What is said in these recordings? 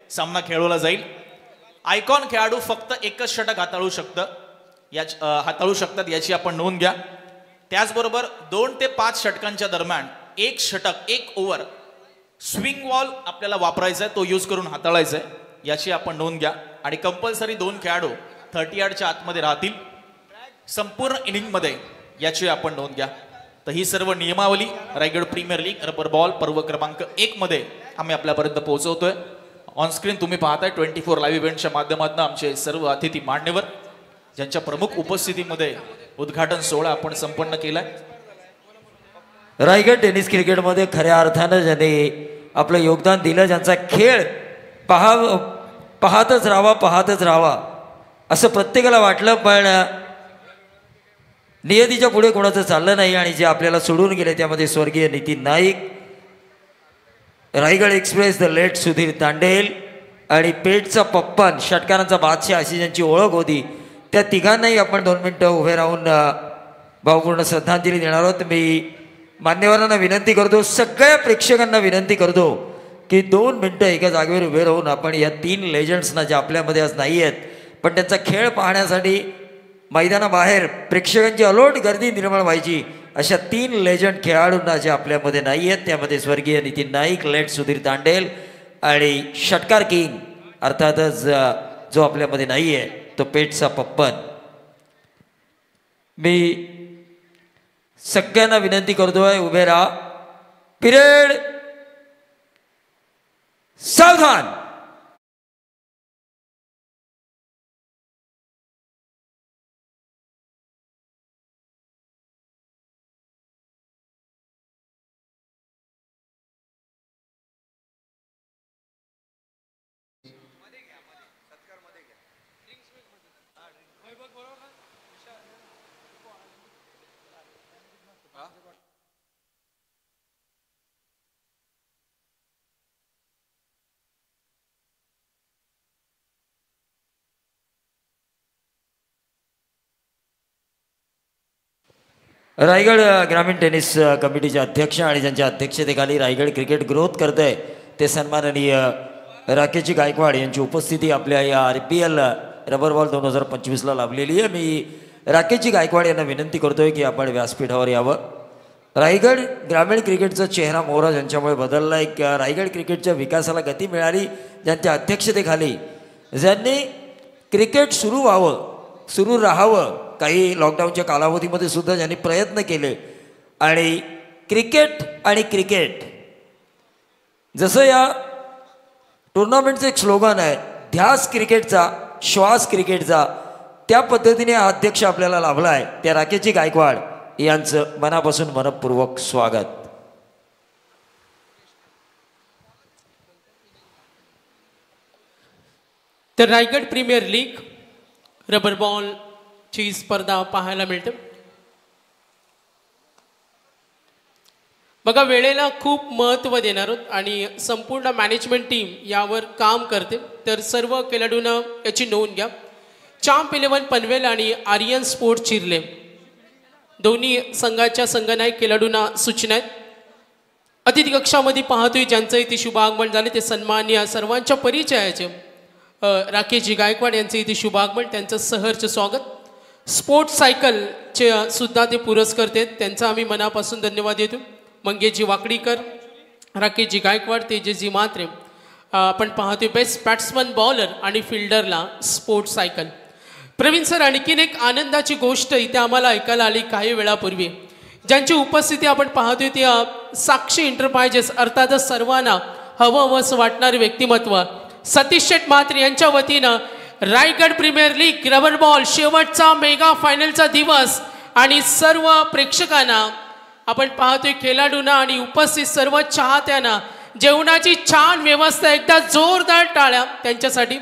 सामना खेळवला जाईल. आयकॉन खेळाडू फक्त एकच षटक हाताळू शकतात याची आपण नोंद घ्या. त्याचबरोबर 2 ते 5 षटकांच्या दरम्यान एक षटक, एक ओव्हर स्विंग वॉल आपल्याला वापरायचा आहे, तो यूज करून हाताळायचा आहे याची आपण नोंद घ्या. आणि कंपल्सरी 2 खेळाडू 30 यार्डच्या आतमध्ये राहतील संपूर्ण इनिंगमध्ये, याची आपण नोंद घ्या. तर ही सर्व नियमावली Raigad premier league rubber ball पर्व क्रमांक 1 मध्ये आम्ही आपल्यापर्यंत पोहोचवतोय. ऑन स्क्रीन तुम्ही पाहताय 24 लाईव्ह इव्हेंटच्या माध्यमातून आमचे सर्व अतिथी मान्यवर ज्यांच्या प्रमुख उपस्थितीमध्ये उद्घाटन सोहळा आपण संपन्न केलाय. रायगड टेनिस क्रिकेटमध्ये खऱ्या अर्थानं ज्यांनी आपलं योगदान दिलं, ज्यांचा खेळ पाहतच राहावा असं प्रत्येकाला वाटलं, पण नियतीच्या पुढे कोणाचं चाललं नाही आणि जे आपल्याला सोडून गेले त्यामध्ये स्वर्गीय Nitin Naik, Raigad express the late Sudhir Tandel आणि पेठचा पप्पन षटकारांचा बादशाह अशी ज्यांची ओळख होती, त्या तिघांनाही आपण 2 मिनिटं उभे राहून भावपूर्ण श्रद्धांजली देणार आहोत. मी मान्यवरांना विनंती करतो, सगळ्या प्रेक्षकांना विनंती करतो की 2 मिनिटं एका जागेवर उभे राहून आपण या 3 लेजंड्सना जे आपल्यामध्ये आज नाही आहेत पण त्यांचा खेळ पाहण्यासाठी मैदानाबाहेर प्रेक्षकांची अलोट गर्दी निर्माण व्हायची, अशा 3 लेजंड खेळाडूंना जे आपल्यामध्ये नाही आहेत त्यामध्ये स्वर्गीय नितीन नाईक, लेट सुधीर तांडेल आणि षटकार किंग अर्थातच जो आपल्यामध्ये नाही आहे तो पेठचा पप्पन. मी सगळ्यांना विनंती करतोय, उभे राहा. पिरियड सावधान. रायगड ग्रामीण टेनिस कमिटीचे अध्यक्ष आणि ज्यांच्या अध्यक्षतेखाली रायगड क्रिकेट ग्रोथ करत आहे ते सन्माननीय राकेशजी गायकवाड यांची उपस्थिती आपल्या या RPL रबर बॉल 2025ला लाभलेली आहे. मी राकेशजी गायकवाड यांना विनंती करतोय की आपण व्यासपीठावर यावं. रायगड ग्रामीण क्रिकेटचा चेहरा मोहरा ज्यांच्यामुळे बदलला, एक रायगड क्रिकेटच्या विकासाला गती मिळाली, ज्यांच्या अध्यक्षतेखाली ज्यांनी क्रिकेट सुरू व्हावं, सुरू राहावं, काही लॉकडाऊनच्या कालावधीमध्ये सुद्धा ज्यांनी प्रयत्न केले आणि क्रिकेट जसं या टुर्नामेंटचं एक स्लोगन आहे, ध्यास क्रिकेटचा श्वास क्रिकेटचा, त्या पद्धतीने हा अध्यक्ष आपल्याला लाभला आहे. त्या राकेशजी गायकवाड यांचं मनापासून मनपूर्वक स्वागत. तर Raigad premier league rubber ball ची स्पर्धा पाहायला मिळते. बघा, वेळेला खूप महत्त्व देणार आहोत आणि संपूर्ण मॅनेजमेंट टीम यावर काम करते. तर सर्व खेळाडूंना याची नोंद घ्या. चॅम्प 11 पनवेल आणि आर्यन स्पोर्ट चिर्ले दोन्ही संघाच्या संघनायक खेळाडूंना सूचना आहेत. अतिथी कक्षामध्ये पाहतोय ज्यांचं इथे शुभ आगमन झाले ते सन्मान्य सर्वांच्या परिचयाचे राकेशजी गायकवाड यांचं इथे शुभ आगमन, त्यांचं सहर्ष स्वागत. स्पोर्ट्स सायकलचे सुद्धा ते पुरस्कर्ते आहेत, त्यांचा आम्ही मनापासून धन्यवाद देतो. मंगेशजी वाकडीकर, राकेशजी गायकवाड, तेजसजी म्हात्रे. आपण पाहतोय बेस्ट बॅट्समन, बॉलर आणि फिल्डरला स्पोर्ट्स सायकल. प्रवीण सर, आणखीन एक आनंदाची गोष्ट इथे आम्हाला ऐकायला आली काही वेळापूर्वी, ज्यांची उपस्थिती आपण पाहतोय ती साक्षी एंटरप्राइजेस अर्थातच सर्वांना हवंसं वाटणारे व्यक्तिमत्व सतीश शेठ म्हात्रे यांच्या वतीनं Raigad premier league rubber ball शेवटचा मेगा फायनलचा दिवस आणि सर्व प्रेक्षकांना आपण पाहतोय, खेळाडूंना आणि उपस्थित सर्व चाहत्यांना जेवणाची छान व्यवस्था, एकदा जोरदार टाळ्या त्यांच्यासाठी.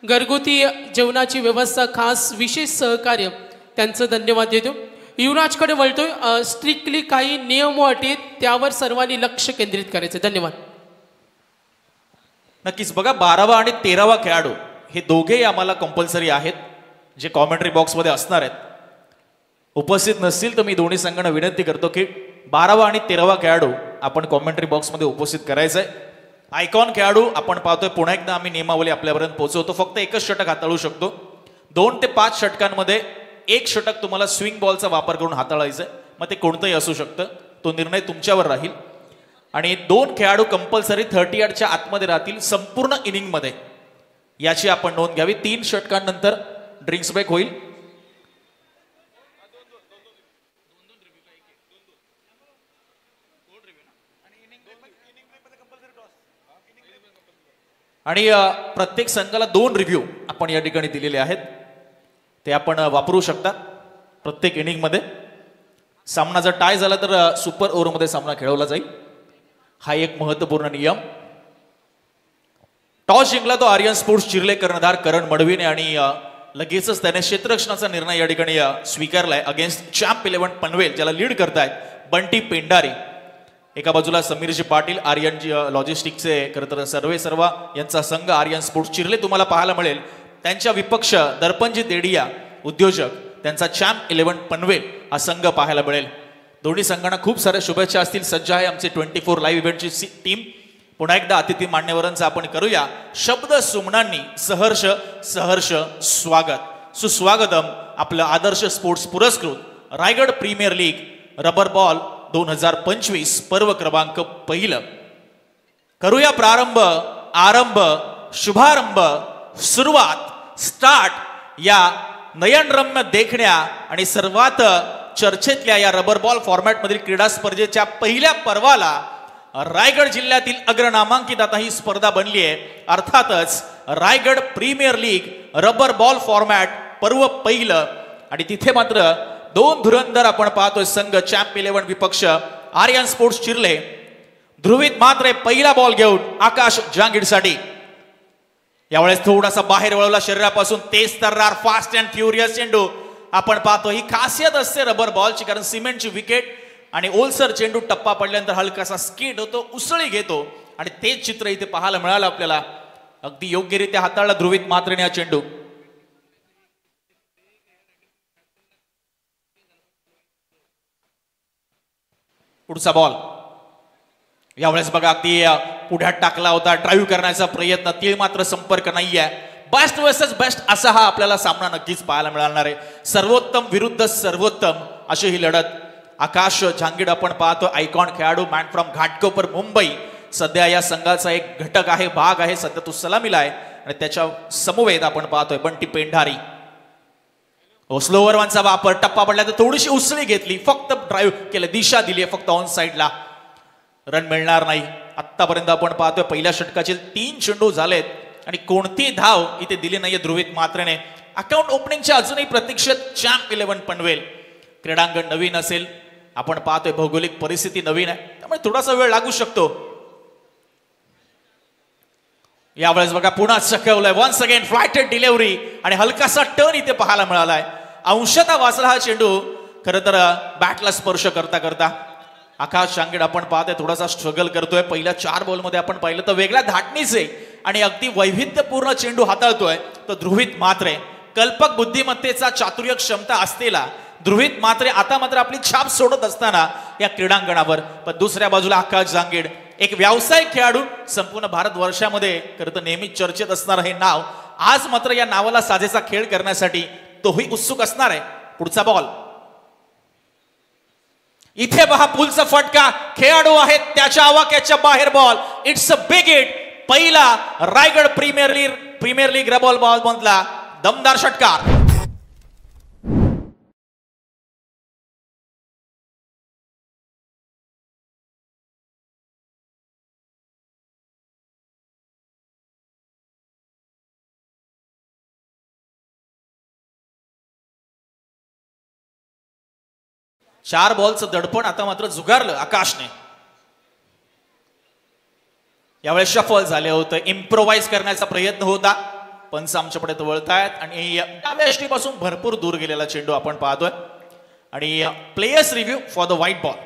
घरगुती जेवणाची व्यवस्था, खास विशेष सहकार्य, त्यांचं धन्यवाद देतो. युवराजकडे वळतोय. स्ट्रिक्टली काही नियम अटी त्यावर सर्वांनी लक्ष केंद्रित करायचं. धन्यवाद. नक्कीच बघा, 12वा आणि 13वा खेळाडू हे दोघेही आम्हाला कंपल्सरी आहेत, जे कॉमेंट्री बॉक्समध्ये असणार आहेत. उपस्थित नसतील तर मी दोन्ही संघांना विनंती करतो की 12वा आणि 13वा खेळाडू आपण कॉमेंट्री बॉक्समध्ये उपस्थित करायचं आहे. आयकॉन खेळाडू आपण पाहतोय पुन्हा एकदा आम्ही नियमावली आपल्यापर्यंत पोहोचवतो. फक्त एकच षटक हाताळू शकतो. 2 ते 5 षटकांमध्ये एक षटक तुम्हाला स्विंग बॉलचा वापर करून हाताळायचं आहे. मग ते कोणतंही असू शकतं. तो निर्णय तुमच्यावर राहील. आणि 2 खेळाडू कंपल्सरी 30 यार्डच्या आतमध्ये राहतील संपूर्ण इनिंगमध्ये. याची आपण नोंद घ्यावी. 3 षटकांनंतर ड्रिंक्स ब्रेक होईल. आणि प्रत्येक संघाला 2 रिव्ह्यू आपण या ठिकाणी दिलेले आहेत. ते आपण वापरू शकता प्रत्येक इनिंगमध्ये. सामना जर टाय झाला तर सुपर ओव्हरमध्ये सामना खेळवला जाईल. हा एक महत्त्वपूर्ण नियम. टॉस जिंकला तो आर्यन स्पोर्ट्स चिर्ले कर्णधार करण मडवीने आणि लगेचच त्याने क्षेत्ररक्षणाचा निर्णय या ठिकाणी स्वीकारलाय अगेन्स्ट चॅम्प 11 पनवेल, ज्याला लीड करतायत बंटी पेंढारी. एका बाजूला समीरजी पाटील आर्यन लॉजिस्टिक्सचे खरं सर्वा यांचा संघ आर्यन स्पोर्ट्स चिर्ले तुम्हाला पाहायला मिळेल. त्यांच्या विपक्ष दर्पणजी देडिया उद्योजक, त्यांचा चॅम्प 11 पनवेल हा संघ पाहायला मिळेल. दोन्ही संघांना खूप साऱ्या शुभेच्छा असतील. सज्ज आहे आमचे 24 लाईव्ह इव्हेंटची टीम. पुन्हा एकदा अतिथी मान्यवरांचं आपण करूया शब्द सुमनांनी सहर्ष सहर्ष स्वागत. सुस्वागतम आपलं आदर्श स्पोर्ट्स पुरस्कृत Raigad premier league rubber ball 2025 पर्व क्रमांक 1. करूया प्रारंभ, आरंभ, शुभारंभ, सुरुवात, स्टार्ट या नयनरम्य देखण्या आणि सर्वात चर्चेतल्या या रबर बॉल फॉर्मॅटमधील क्रीडा स्पर्धेच्या पहिल्या पर्वाला रायगड जिल्ह्यातील अग्रनामांकित आता ही स्पर्धा बनली आहे. अर्थातच Raigad premier league rubber ball format पर्व 1. आणि तिथे मात्र 2 धुरंधर आपण पाहतोय संघ चॅम्प 11 विपक्ष आर्यन स्पोर्ट्स चिर्ले. ध्रुवीत मात्र पहिला बॉल घेऊन आकाश जांगीडसाठी. यावेळेस थोडासा बाहेर वळवला शरीरापासून. तेज तर्रार फास्ट अँड फ्युरियस चेंडू आपण पाहतो. ही खासियत असते रबर बॉलची, कारण सिमेंटची विकेट आणि ओलसर चेंडू टप्पा पडल्यानंतर हलकासा स्किड होतो, उसळी घेतो. आणि तेच चित्र इथे पाहायला मिळालं आपल्याला. अगदी योग्यरित्या हाताळला ध्रुवीत मात्रेने हा चेंडू. पुढचा बॉल यावेळेस बघा अगदी पुढ्यात टाकला होता. ड्राईव्ह करण्याचा प्रयत्न, तीळ मात्र संपर्क नाहीये. बेस्ट वर्सेस बेस्ट असा हा आपल्याला सामना नक्कीच पाहायला मिळणार आहे. सर्वोत्तम विरुद्ध सर्वोत्तम अशी ही लढत. आकाश जांगीड आपण पाहतो आयकॉन खेळाडू, मॅन फ्रॉम घाटकोपर मुंबई. सध्या या संघाचा एक घटक आहे, भाग आहे. सध्या तो सलामीला आहे. आणि त्याच्या समवेत आपण पाहतोय बंटी पेंढारी. स्लोवर वनचा वापर, टप्पा पडला तर थोडीशी उसळी घेतली, फक्त ड्राईव्ह केलं, दिशा दिली आहे फक्त ऑन साइडला. रन मिळणार नाही. आतापर्यंत आपण पाहतोय पहिल्या षटकाचे 3 चेंडू झालेत आणि कोणती धाव इथे दिली नाहीये ध्रुवीत मात्रेने. अकाउंट ओपनिंगच्या अजूनही प्रतीक्षेत चॅम्प 11 पनवेल. क्रीडांगण नवीन असेल, आपण पाहतोय भौगोलिक परिस्थिती नवीन आहे, त्यामुळे थोडासा वेळ लागू शकतो. यावेळेस बघा पुन्हा चकवलंय. वन्स अगेन फ्लायटेड डिलिव्हरी आणि हलकासा टर्न इथे पाहायला मिळालाय. अंशतः वाचला हा चेंडू खरं तर बॅटला स्पर्श करता करता. आकाश जांगीड आपण पाहतोय थोडासा स्ट्रगल करतोय. पहिल्या 4 बॉलमध्ये आपण पाहिलं तर वेगळ्या धाटणीचे आणि अगदी वैविध्यपूर्ण चेंडू हाताळतोय. तर ध्रुवीत मात्रे कल्पक बुद्धिमत्तेचा चातुर्य क्षमता असलेला ध्रुवीत मात्रे आता मात्र आपली छाप सोडत असताना या क्रीडांगणावर. पण दुसऱ्या बाजूला आकाश जांगीड एक व्यावसायिक खेळाडू, संपूर्ण भारतवर्षामध्ये खरं तर नेहमीच चर्चेत असणार हे नाव. आज मात्र या नावाला साजेसा खेळ करण्यासाठी तोही उत्सुक असणार आहे. पुढचा बॉल इथे पहा, पुलचा फटका. खेळाडू आहेत त्याच्या आवाक्याच्या बाहेर ball. It's a big hit. पहिला Raigad premier league rubber ball मधला दमदार षटकार. चार बॉलचं दडपण आता मात्र जुगारलं आकाशने. यावेळेस शफल झाले होतं, इम्प्रोवाइज करण्याचा प्रयत्न होता. पंच आमच्याकडे वळतायत आणि डाव्या यष्टी पासून भरपूर दूर गेलेला चेंडू आपण पाहतोय. आणि players review for the white ball.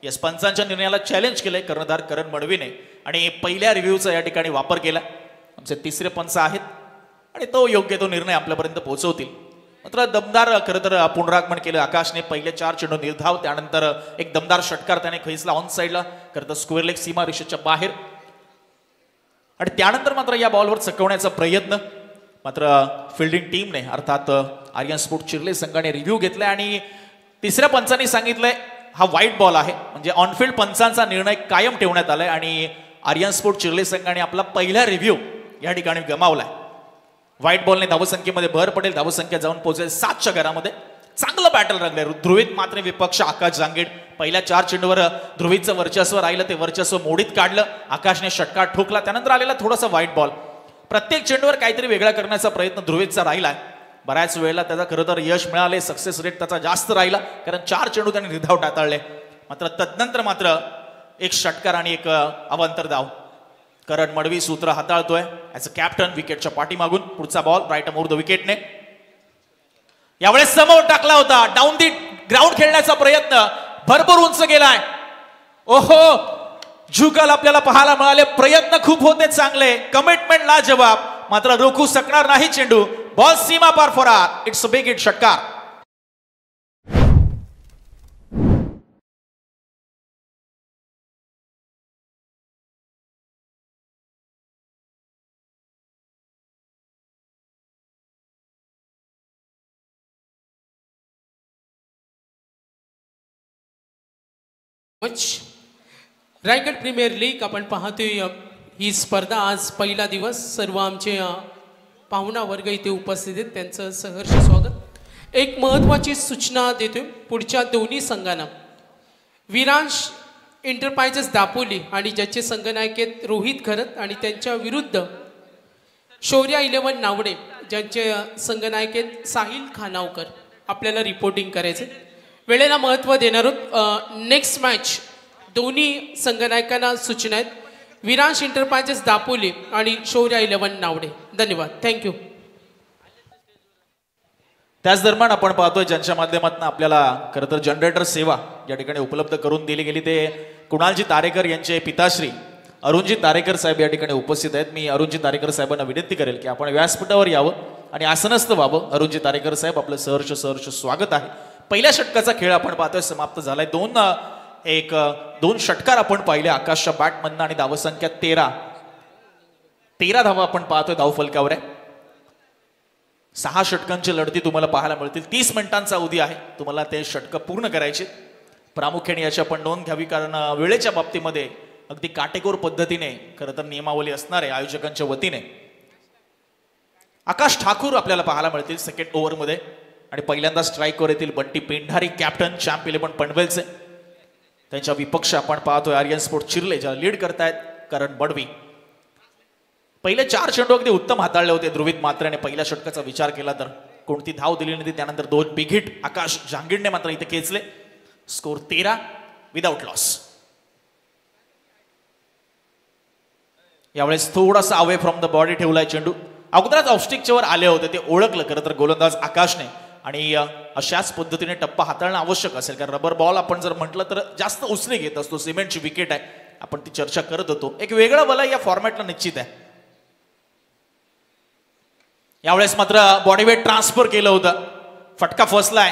Yes, पंचांच्या निर्णयाला चॅलेंज केलंय कर्णधार करण मडवीने आणि पहिल्या रिव्ह्यूचा या ठिकाणी वापर केला. आमचे तिसरे पंच आहेत आणि तो योग्य तो निर्णय आपल्यापर्यंत पोहोचवतील. मात्र दमदार खरं तर पुनरागमन केलं आकाशने. पहिले 4 चेंडू निर्धाव, त्यानंतर एक दमदार षटकार त्याने खेचला ऑन साइडला, खरं तर स्क्वेअर लेग सीमा रेषेच्या बाहेर. आणि त्यानंतर मात्र या बॉलवर चकवण्याचा प्रयत्न मात्र फिल्डिंग टीमने अर्थात आर्यन स्पोर्ट चिर्ले संघाने रिव्ह्यू घेतलाय आणि तिसऱ्या पंचांनी सांगितलंय हा वाईट बॉल आहे, म्हणजे ऑनफिल्ड पंचांचा निर्णय कायम ठेवण्यात आलाय आणि आर्यन स्पोर्ट चिर्ले संघाने आपला पहिला रिव्ह्यू या ठिकाणी गमावलाय. व्हाईट बॉलने धावसंख्येमध्ये भर पडेल, धावसंख्या जाऊन पोहोचेल 7च्या घरामध्ये. चांगलं बॅटल रंगलंय. ध्रुवीत मात्र विपक्ष आकाश जांगीड पहिल्या 4 चेंडूवर ध्रुवीचं वर्चस्व राहिलं, ते वर्चस्व मोडीत काढलं. आकाशने षटकार ठोकला, त्यानंतर आलेला थोडासा व्हाईट बॉल. प्रत्येक चेंडूवर काहीतरी वेगळा करण्याचा प्रयत्न ध्रुवीतचा राहिलाय. बऱ्याच वेळेला त्याचा खरं तर यश मिळाले, सक्सेस रेट त्याचा जास्त राहिला, कारण 4 चेंडू त्याने निर्धाव टाळले. मात्र तदनंतर मात्र एक षटकार आणि एक अवांतर धाव. करण मडवी सूत्र हाताळतोय ऍज अ कॅप्टन विकेटच्या पाठीमागून. पुढचा बॉल राईट मोर द विकेटने यावेळेस समोर टाकला होता. डाऊन दी ग्राउंड खेळण्याचा प्रयत्न भरपूर उंच गेलाय. ओहो, झुकल आपल्याला पाहायला मिळाले. प्रयत्न खूप होते चांगले, कमिटमेंट लाजवाब, मात्र रोखू शकणार नाही चेंडू. बॉल सीमा पार फॉर आर. It's a big hit. षटकार. रायगड प्रीमियर लीग आपण पाहतोय. ही स्पर्धा आज पहिला दिवस. सर्व आमचे पाहुणा वर्ग इथे उपस्थित आहेत, त्यांचं सहर्ष स्वागत. एक महत्त्वाची सूचना देतोय पुढच्या दोन्ही संघांना. विरांश एंटरप्राइजेस दापोली आणि ज्याचे संघनायक आहेत रोहित खरत आणि त्यांच्या विरुद्ध शौर्या 11 नावडे ज्यांचे संघनायक आहेत साहिल खानावकर आपल्याला रिपोर्टिंग करायचे. वेळेला महत्त्व देणार आहोत. नेक्स्ट मॅच दोन्ही संघनायकांना सूचना आहेत. विरांश एंटरप्राइजेस दापोली आणि शौर्या 11 नावडे. धन्यवाद. थँक्यू. त्याच दरम्यान आपण पाहतोय ज्यांच्या माध्यमातून आपल्याला खरं तर जनरेटर सेवा या ठिकाणी उपलब्ध करून दिली गेली ते कुणालजी तारेकर यांचे पिताश्री अरुणजी तारेकर साहेब या ठिकाणी उपस्थित आहेत. मी अरुणजी तारेकर साहेबांना विनंती करेल की आपण व्यासपीठावर यावं आणि आसनस्थ व्हावं. अरुणजी तारेकर साहेब, आपलं सहर्ष स्वागत आहे. पहिल्या षटकाचा खेळ आपण पाहतोय समाप्त झालाय. दोन षटकार आपण पाहिले आकाशच्या बॅटमधनं आणि धावसंख्या 13 धावा आपण पाहतोय धावफलकावर आहे. 6 षटकांची लढती तुम्हाला पाहायला मिळतील. 30 मिनिटांचा अवधी आहे, तुम्हाला ते षटक पूर्ण करायचे. प्रामुख्याने याची आपण नोंद घ्यावी, कारण वेळेच्या बाबतीमध्ये अगदी काटेकोर पद्धतीने खरं तर नियमावली असणार आहे आयोजकांच्या वतीने. आकाश ठाकूर आपल्याला पाहायला मिळतील सेकंड ओव्हरमध्ये आणि पहिल्यांदा स्ट्राईकवर येतील बंटी पेंढारी, कॅप्टन चॅम्प 11 पनवेलचे. त्यांच्या विपक्ष आपण पाहतोय आर्यन स्पोर्ट चिर्ले, ज्याला लीड करतायत करण बडवी. पहिले 4 चेंडू अगदी उत्तम हाताळले होते ध्रुवीत मात्रेने. पहिल्या षटकाचा विचार केला तर कोणती धाव दिली नाही. त्यानंतर 2 बिग हिट आकाश जांगीडने मात्र इथे खेचले. Score 13 without loss. यावेळेस थोडासा अवे फ्रॉम द बॉडी ठेवलाय चेंडू. अगोदरच ऑफस्टिकच्या वर आले होते, ते ओळखलं खरं तर गोलंदाज आकाशने. आणि अशाच पद्धतीने टप्पा हाताळणं आवश्यक असेल, कारण रबर बॉल आपण जर म्हटलं तर जास्त उसळी घेत असतो. सिमेंटची विकेट आहे, आपण ती चर्चा करत होतो. एक वेगळं वलय या फॉर्मॅटला निश्चित आहे. यावेळेस मात्र बॉडीवेट ट्रान्सफर केलं होतं, फटका फसलाय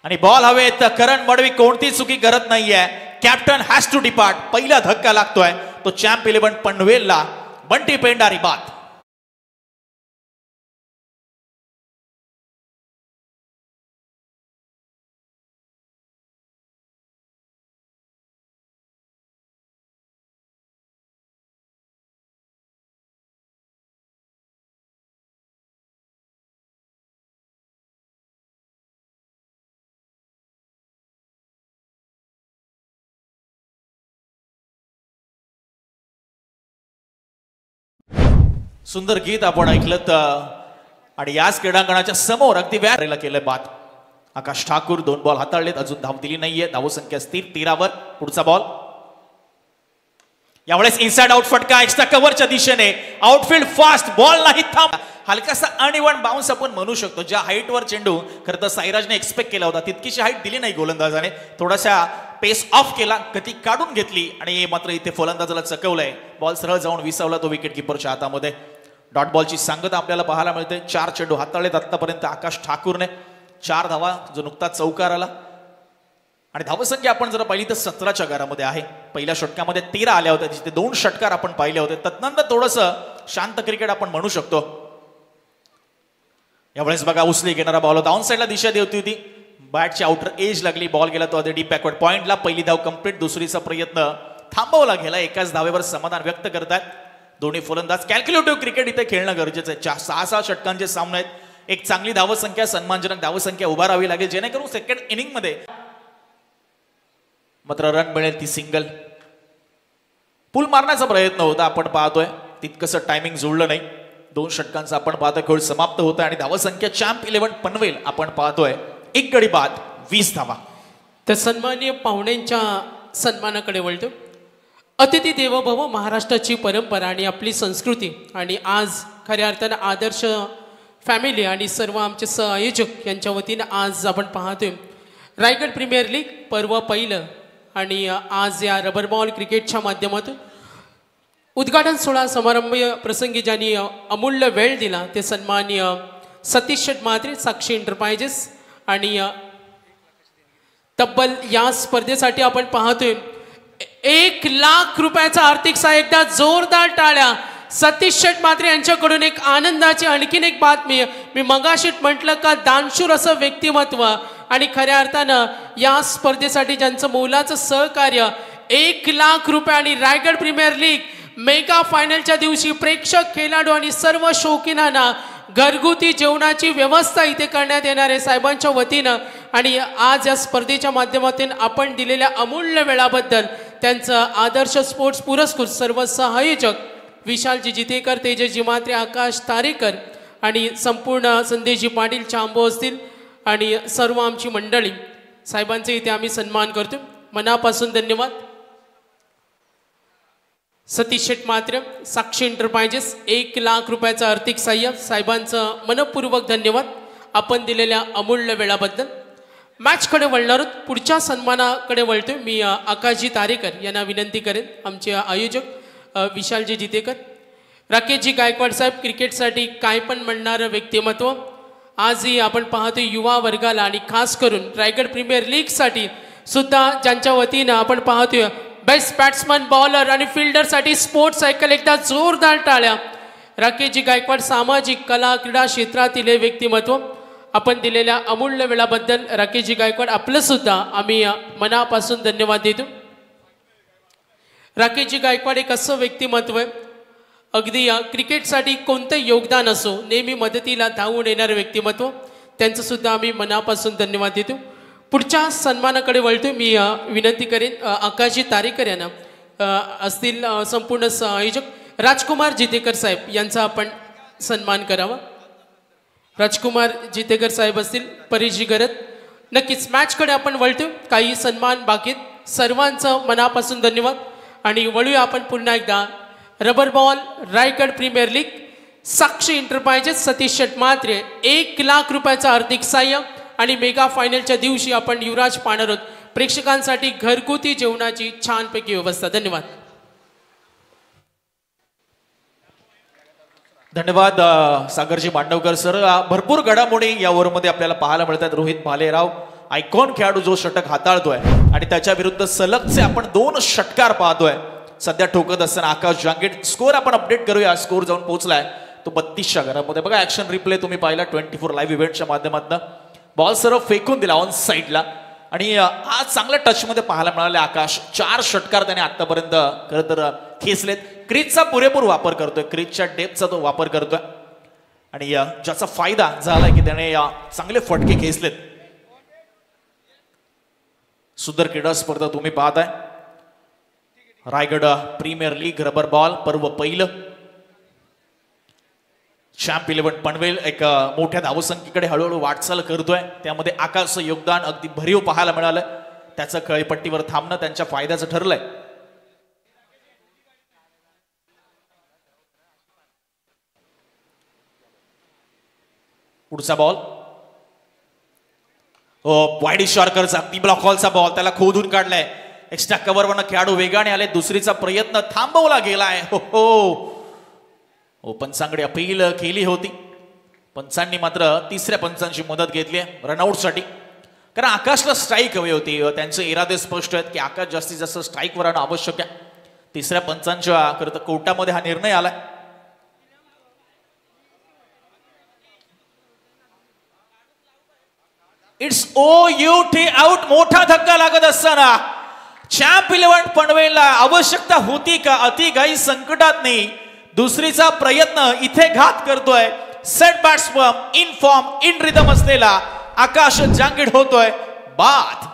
आणि बॉल हवेत. करण मडवी कोणती चुकी करत नाहीये. Captain has to depart. पहिला धक्का लागतोय तो चॅम्प 11 पनवेलला. बंटी पेंढारी बाद. सुंदर गीत आपण ऐकलं आणि याच क्रीडांगणाच्या समोर अगदी व्यायाला केलंय बाद. आकाश ठाकूर 2 बॉल हाताळलेत, अजून धाव दिली नाहीये. धावसंख्या स्थिर 13 वर. पुढचा बॉल यावेळेस इनसाइड आउट फटका एक्स्ट्रा कव्हरच्या दिशेने. आउटफील्ड फास्ट, बॉल नाही थांब. हलकासा अनइव्हन बाउन्स आपण म्हणू शकतो. ज्या हाईटवर चेंडू खरं तर साईराजने एक्सपेक्ट केला होता तितकीशी हाईट दिली नाही गोलंदाजाने. थोडासा पेस ऑफ केला, गती काढून घेतली आणि मात्र इथे फलंदाजाला चकवलंय. बॉल सरळ जाऊन विसावला तो विकेट किपरच्या हातामध्ये. डॉट बॉलची सांगता आपल्याला पाहायला मिळते. 4 चेंडू हाताळलेत आतापर्यंत आकाश ठाकूरने. 4 धावा, जो नुकताच चौकार आला आणि धावसंख्या आपण जर पाहिली तर 17च्या घरामध्ये आहे. पहिल्या षटकामध्ये 13 आल्या होत्या, जिथे 2 षटकार आपण पाहिले होते. तदनंतर थोडंसं शांत क्रिकेट आपण म्हणू शकतो. यावेळेस बघा उचली घेणारा बॉल होता, ऑन साईडला दिशा देवती होती, बॅटची आउटर एज लागली, बॉल गेला तो डीप बॅकवर्ड पॉइंटला. पहिली धाव कंप्लीट, दुसरीचा प्रयत्न थांबवला गेला. एकाच धावेवर समाधान व्यक्त करतात दोन्ही फलंदाज. कॅल्क्युलेटिव्ह क्रिकेट इथे खेळणं गरजेचं आहे. 6-6 षटकांचे सामने आहेत. एक चांगली धावसंख्या, सन्मानजनक धावसंख्या उभारावी लागेल, जेणेकरून सेकंड इनिंग मध्ये मात्र रन मिळेल. ती सिंगल पूल मारण्याचा प्रयत्न होता, आपण पाहतोय तितकंसं टायमिंग जुळलं नाही. 2 षटकांचा आपण पाहतोय खेळ समाप्त होतोय आणि धावसंख्या चॅम्प 11 पनवेल आपण पाहतोय 1 गडी बाद 20 धावा. तर सन्माननीय पाहुण्यांच्या सन्मानाकडे वळतो. अतिथी देवो भव महाराष्ट्राची परंपरा आणि आपली संस्कृती, आणि आज खऱ्या अर्थानं आदर्श फॅमिली आणि सर्व आमचे सहआयोजक यांच्या वतीनं आज आपण पाहतोय रायगड प्रीमियर लीग पर्व पहिलं. आणि आज या रबर बॉल क्रिकेटच्या माध्यमातून उद्घाटन सोहळा समारंभ प्रसंगी ज्यांनी अमूल्य वेळ दिला ते सन्माननीय सतीश शेठ म्हात्रे, साक्षी एंटरप्राइजेस. आणि तब्बल या स्पर्धेसाठी आपण पाहतोय 1 लाख रुपयाचा आर्थिक सहाय्य. एकदा जोरदार टाळ्या सतीश शेठ म्हात्रे यांच्याकडून. एक आनंदाची आणखीन एक बातमी, मी मगाशी म्हटलं का दानशूर असं व्यक्तिमत्व, आणि खऱ्या अर्थानं या स्पर्धेसाठी ज्यांचं मोलाचं सहकार्य 1 लाख रुपये. आणि रायगड प्रीमियर लीग मेगा फायनलच्या दिवशी प्रेक्षक, खेळाडू आणि सर्व शौकीनांना घरगुती जेवणाची व्यवस्था इथे करण्यात येणार आहे साहेबांच्या वतीनं. आणि आज या स्पर्धेच्या माध्यमातून आपण दिलेल्या अमूल्य वेळाबद्दल त्यांचं आदर्श स्पोर्ट्स पुरस्कृत सर्व सहआयोजक विशालजी जितेकर, तेजसजी म्हात्रे, आकाश तारेकर आणि संपूर्ण संदेशजी पाटील चांबो असतील आणि सर्व आमची मंडळी, साहेबांचे इथे आम्ही सन्मान करतो. मनापासून धन्यवाद. सतीश शेठ म्हात्रे, साक्षी एंटरप्राइजेस 1 लाख रुपयाचं आर्थिक सहाय्य, साहेबांचं मनपूर्वक धन्यवाद आपण दिलेल्या अमूल्य वेळाबद्दल. मॅचकडे वळणार आहोत, पुढच्या सन्मानाकडे वळतोय. मी आकाशजी तारेकर यांना विनंती करेन, आमचे आयोजक विशालजी जितेकर, राकेशजी गायकवाड साहेब, क्रिकेटसाठी काय पण म्हणणारं व्यक्तिमत्व. आजही आपण पाहतो युवा वर्गाला आणि खास करून रायगड प्रीमियर लीगसाठी सुद्धा ज्यांच्या वतीनं आपण पाहतोय बेस्ट बॅट्समन, बॉलर आणि फिल्डरसाठी स्पोर्ट्स सायकल. एकदा जोरदार टाळ्या राकेशजी गायकवाड, सामाजिक कला क्रीडा क्षेत्रातील हे व्यक्तिमत्व. आपण दिलेल्या अमूल्य वेळाबद्दल राकेशजी गायकवाड आपलं सुद्धा आम्ही मनापासून धन्यवाद देतो. राकेशजी गायकवाड एक असं व्यक्तिमत्व आहे, अगदी क्रिकेटसाठी कोणतं योगदान असो नेहमी मदतीला धावून येणारं व्यक्तिमत्व. त्यांचं सुद्धा आम्ही मनापासून धन्यवाद देतो. पुढच्या सन्मानाकडे वळतो. मी विनंती करेन आकाशजी तारेकर यांना असतील संपूर्ण आयोजक राजकुमार जितेकर साहेब यांचा आपण सन्मान करावा. राजकुमार जितेकर साहेब असतील, परेशजी गरज. नक्कीच मॅचकडे आपण वळतो, काही सन्मान बाकीत. सर्वांचं मनापासून धन्यवाद. आणि वळूया आपण पुन्हा एकदा rubber ball Raigad premier league, Sakshi enterprises, Satish Sheth Mhatre 1 lakh रुपयाचं आर्थिक सहाय्य. आणि मेगा फायनलच्या दिवशी आपण युवराज पाहणार आहोत प्रेक्षकांसाठी घरगुती जेवणाची छानपैकी व्यवस्था. धन्यवाद. धन्यवाद सागरजी मांडवकर सर. भरपूर घडामोडी या ओव्हरमध्ये आपल्याला पाहायला मिळतात. रोहित भालेराव आयकॉन खेळाडू जो षटक हाताळतोय आणि त्याच्या विरुद्ध सलगचे आपण 2 षटकार पाहतोय सध्या ठोकत असताना आकाश जांगेट. स्कोर आपण अपडेट करूया, स्कोर जाऊन पोहोचलाय तो 32च्या घरामध्ये. बघा ऍक्शन रिप्ले तुम्ही पाहिला 24 लाईव्ह इव्हेंटच्या माध्यमातून. बॉल सर्व फेकून दिला ऑन साईडला आणि आज चांगल्या टचमध्ये पाहायला मिळाले आकाश. 4 षटकार त्याने आतापर्यंत खरं तर खेचलेत. क्रीजचा पुरेपूर वापर करतोय, क्रीजच्या डेपचा तो वापर करतोय आणि ज्याचा फायदा झाला की त्याने चांगले फटके खेचलेत. सुंदर क्रीडा स्पर्धा तुम्ही पाहताय. Raigad premier league rubber ball पर्व पहिलं. चॅम्प 11 पनवेल एक मोठ्या धावसंख्येकडे हळूहळू वाटचाल करतोय. त्यामध्ये आकाशचं योगदान अगदी भरीव पाहायला मिळालं. त्याचं खेळपट्टीवर थांबणं त्यांच्या फायद्याचं ठरलंय. पुढचा बॉल वाईड शॉर्करचा ती ब्लॉक हॉलचा बॉल, त्याला खोदून काढलाय. एक्स्ट्रा कव्हरवरनं खेळाडू वेगाने आले. दुसरीचा प्रयत्न थांबवला गेलाय. हो पंचांकडे अपील केली होती. पंचांनी मात्र तिसऱ्या पंचांची मदत घेतली रनआउटसाठी. कारण आकाशला स्ट्राईक हवी होती. त्यांचे इरादे स्पष्ट आहेत की आकाश जास्तीत जास्त स्ट्राईकवर आणणं आवश्यक आहे. तिसऱ्या पंचांच्या खरं तर कोर्टामध्ये हा निर्णय आलाय. It's OUT out. मोठा धक्का लागत असताना चॅम्प 11 पनवेलला आवश्यकता होती का? अतिघाई संकटात नाही, दुसरीचा प्रयत्न इथे घात करतोय. Set batsman in form in rhythm असलेला आकाश जांगीड होतोय बाद.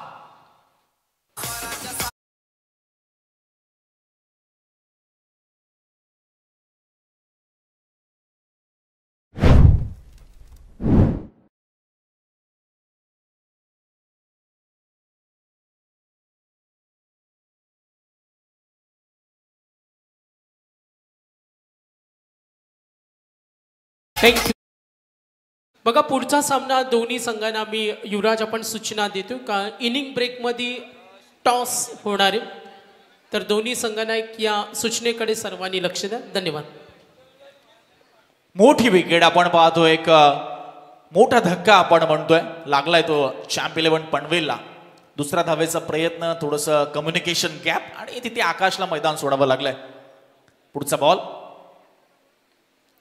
थँक्यू. बघा पुढचा सामना दोन्ही संघांना मी युवराज आपण सूचना देतो का इनिंग ब्रेकमध्ये टॉस होणार आहे, तर दोन्ही संघांना एक या सूचनेकडे सर्वांनी लक्ष द्या. धन्यवाद. मोठी विकेट आपण पाहतोय. एक मोठा धक्का आपण म्हणतोय लागलाय तो चॅम्प 11 पनवेलला. दुसरा धावेचा प्रयत्न, थोडंसं कम्युनिकेशन गॅप आणि तिथे आकाशला मैदान सोडावं लागलंय. पुढचा बॉल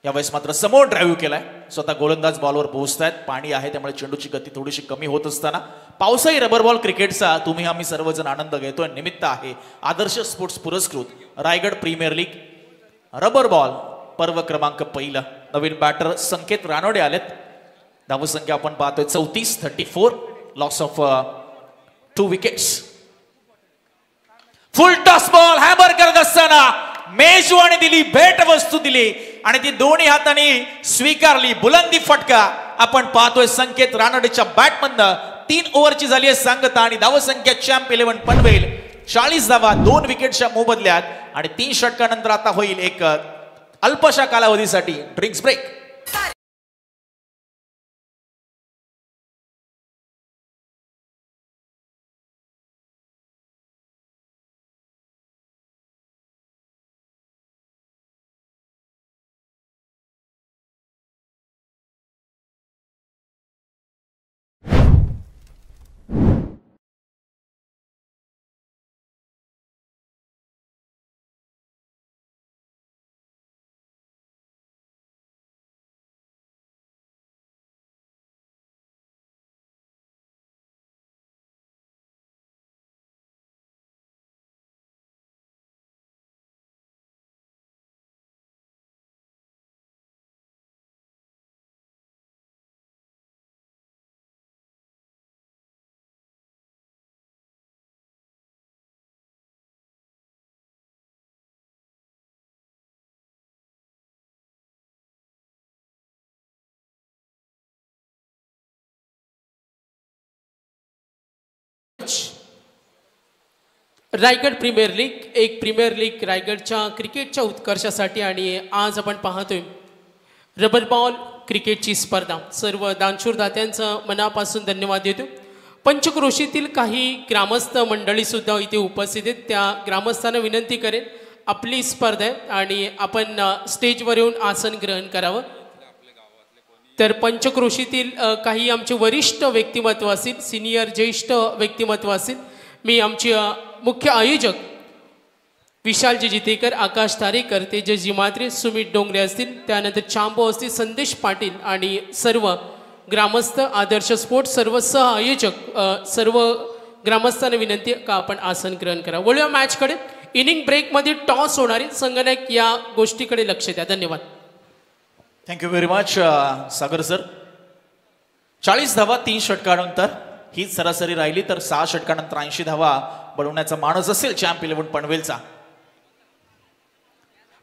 यावेळेस मात्र समोर ड्राईव्ह केलाय. स्वतः गोलंदाज बॉलवर पोहोचतायत. पाणी आहे त्यामुळे चेंडूची गती थोडीशी कमी होत असताना पावसाळी रबर बॉल क्रिकेटचा तुम्ही आम्ही सर्वजण आनंद घेतोय. निमित्त आहे आदर्श स्पोर्ट्स पुरस्कृत Raigad premier league rubber ball पर्व क्रमांक पहिला. नवीन बॅटर संकेत रानोडे आलेत. धावसंख्या आपण पाहतोय 34-34. Loss of 2 wickets. Full toss ball hammer करत असताना मेजवानी दिली, भेट वस्तू दिली आणि ती दोन्ही हाताने स्वीकारली. बुलंदी फटका आपण पाहतोय संकेत रानडेच्या बॅटमधनं. 3 ओव्हरची झाली आहे सांगता आणि धावसंख्या चॅम्प 11 पनवेल 40 धावा 2 विकेटच्या मोबदल्यात आणि 3 षटकानंतर आता होईल एक अल्पशा कालावधीसाठी drinks break. Raigad premier league एक प्रीमियर लीग रायगडच्या क्रिकेटच्या उत्कर्षासाठी आणि आज आपण पाहतोय रबर बॉल क्रिकेटची स्पर्धा. सर्व दानशूर दात्यांचं मनापासून धन्यवाद देतो. पंचक्रोशीतील काही ग्रामस्थ मंडळी सुद्धा इथे उपस्थित आहेत. त्या ग्रामस्थांना विनंती करेन आपली स्पर्धा आहे आणि आपण स्टेजवर येऊन आसन ग्रहण करावं. तर पंचक्रोशीतील काही आमचे वरिष्ठ व्यक्तिमत्व असतील, सिनियर ज्येष्ठ व्यक्तिमत्व असतील. मी आमचे मुख्य आयोजक विशालजी जितेकर, आकाश तारेकर, तेजसजी मात्रे, सुमित डोंगरे असतील, त्यानंतर चांबो असतील, संदेश पाटील आणि सर्व ग्रामस्थ आदर्श स्पोर्ट्स सर्व सह आयोजक सर्व ग्रामस्थांना विनंती का आपण आसन ग्रहण करा. वळूया मॅचकडे. इनिंग ब्रेकमध्ये टॉस होणारे संघनायक या गोष्टीकडे लक्ष द्या. धन्यवाद. थँक्यू व्हेरी मच सागर सर. 40 धावा 3 षटकानंतर हीच सरासरी राहिली तर 6 षटकानंतर 80 धावा बनवण्याचा मानस असेल चॅम्प 11 पनवेलचा.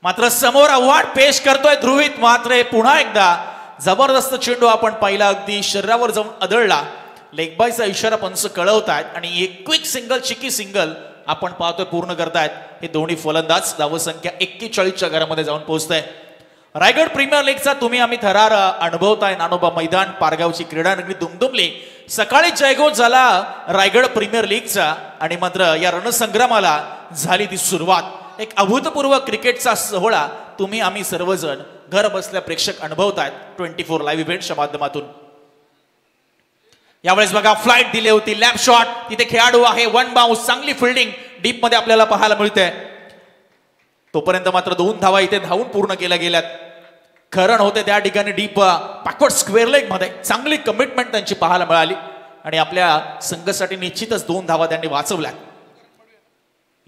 मात्र समोर आव्हान पेश करतोय ध्रुवित म्हात्रे. पुन्हा एकदा जबरदस्त चेंडू आपण पाहिला, अगदी शरीरावर जाऊन आदळला. लेग बायचा इशारा पंच कळवतायत आणि एक क्विक सिंगल, चिकी सिंगल आपण पाहतोय पूर्ण करतायत हे दोन्ही फलंदाज. धावसंख्या 41च्या घरामध्ये जाऊन पोहोचतंय. रायगड प्रीमियर लीगचा तुम्ही आम्ही थरार अनुभवताय. नानोबा मैदान, पारगावची क्रीडा नगरी दुमदुमली. सकाळी जयघोष झाला रायगड प्रीमियर लीगचा आणि मात्र या रणसंग्रामाला झाली ती सुरुवात. एक अभूतपूर्व क्रिकेटचा सोहळा तुम्ही आम्ही सर्वजण घर बसल्या प्रेक्षक अनुभवतायत 24 लाईव्ह इव्हेंटच्या माध्यमातून. यावेळेस बघा फ्लाइट दिली होती, लॅप शॉट, तिथे खेळाडू आहे, वन बाउन्स, चांगली फिल्डिंग डीप मध्ये आपल्याला पाहायला मिळते. तोपर्यंत मात्र 2 धावा इथे धावून पूर्ण केल्या गेल्यात. करण होते त्या ठिकाणी डीप बॅकवर्ड स्क्वेअर लेग मध्ये, चांगली कमिटमेंट त्यांची पाहायला मिळाली आणि आपल्या संघासाठी निश्चितच 2 धावा त्यांनी वाचवल्या.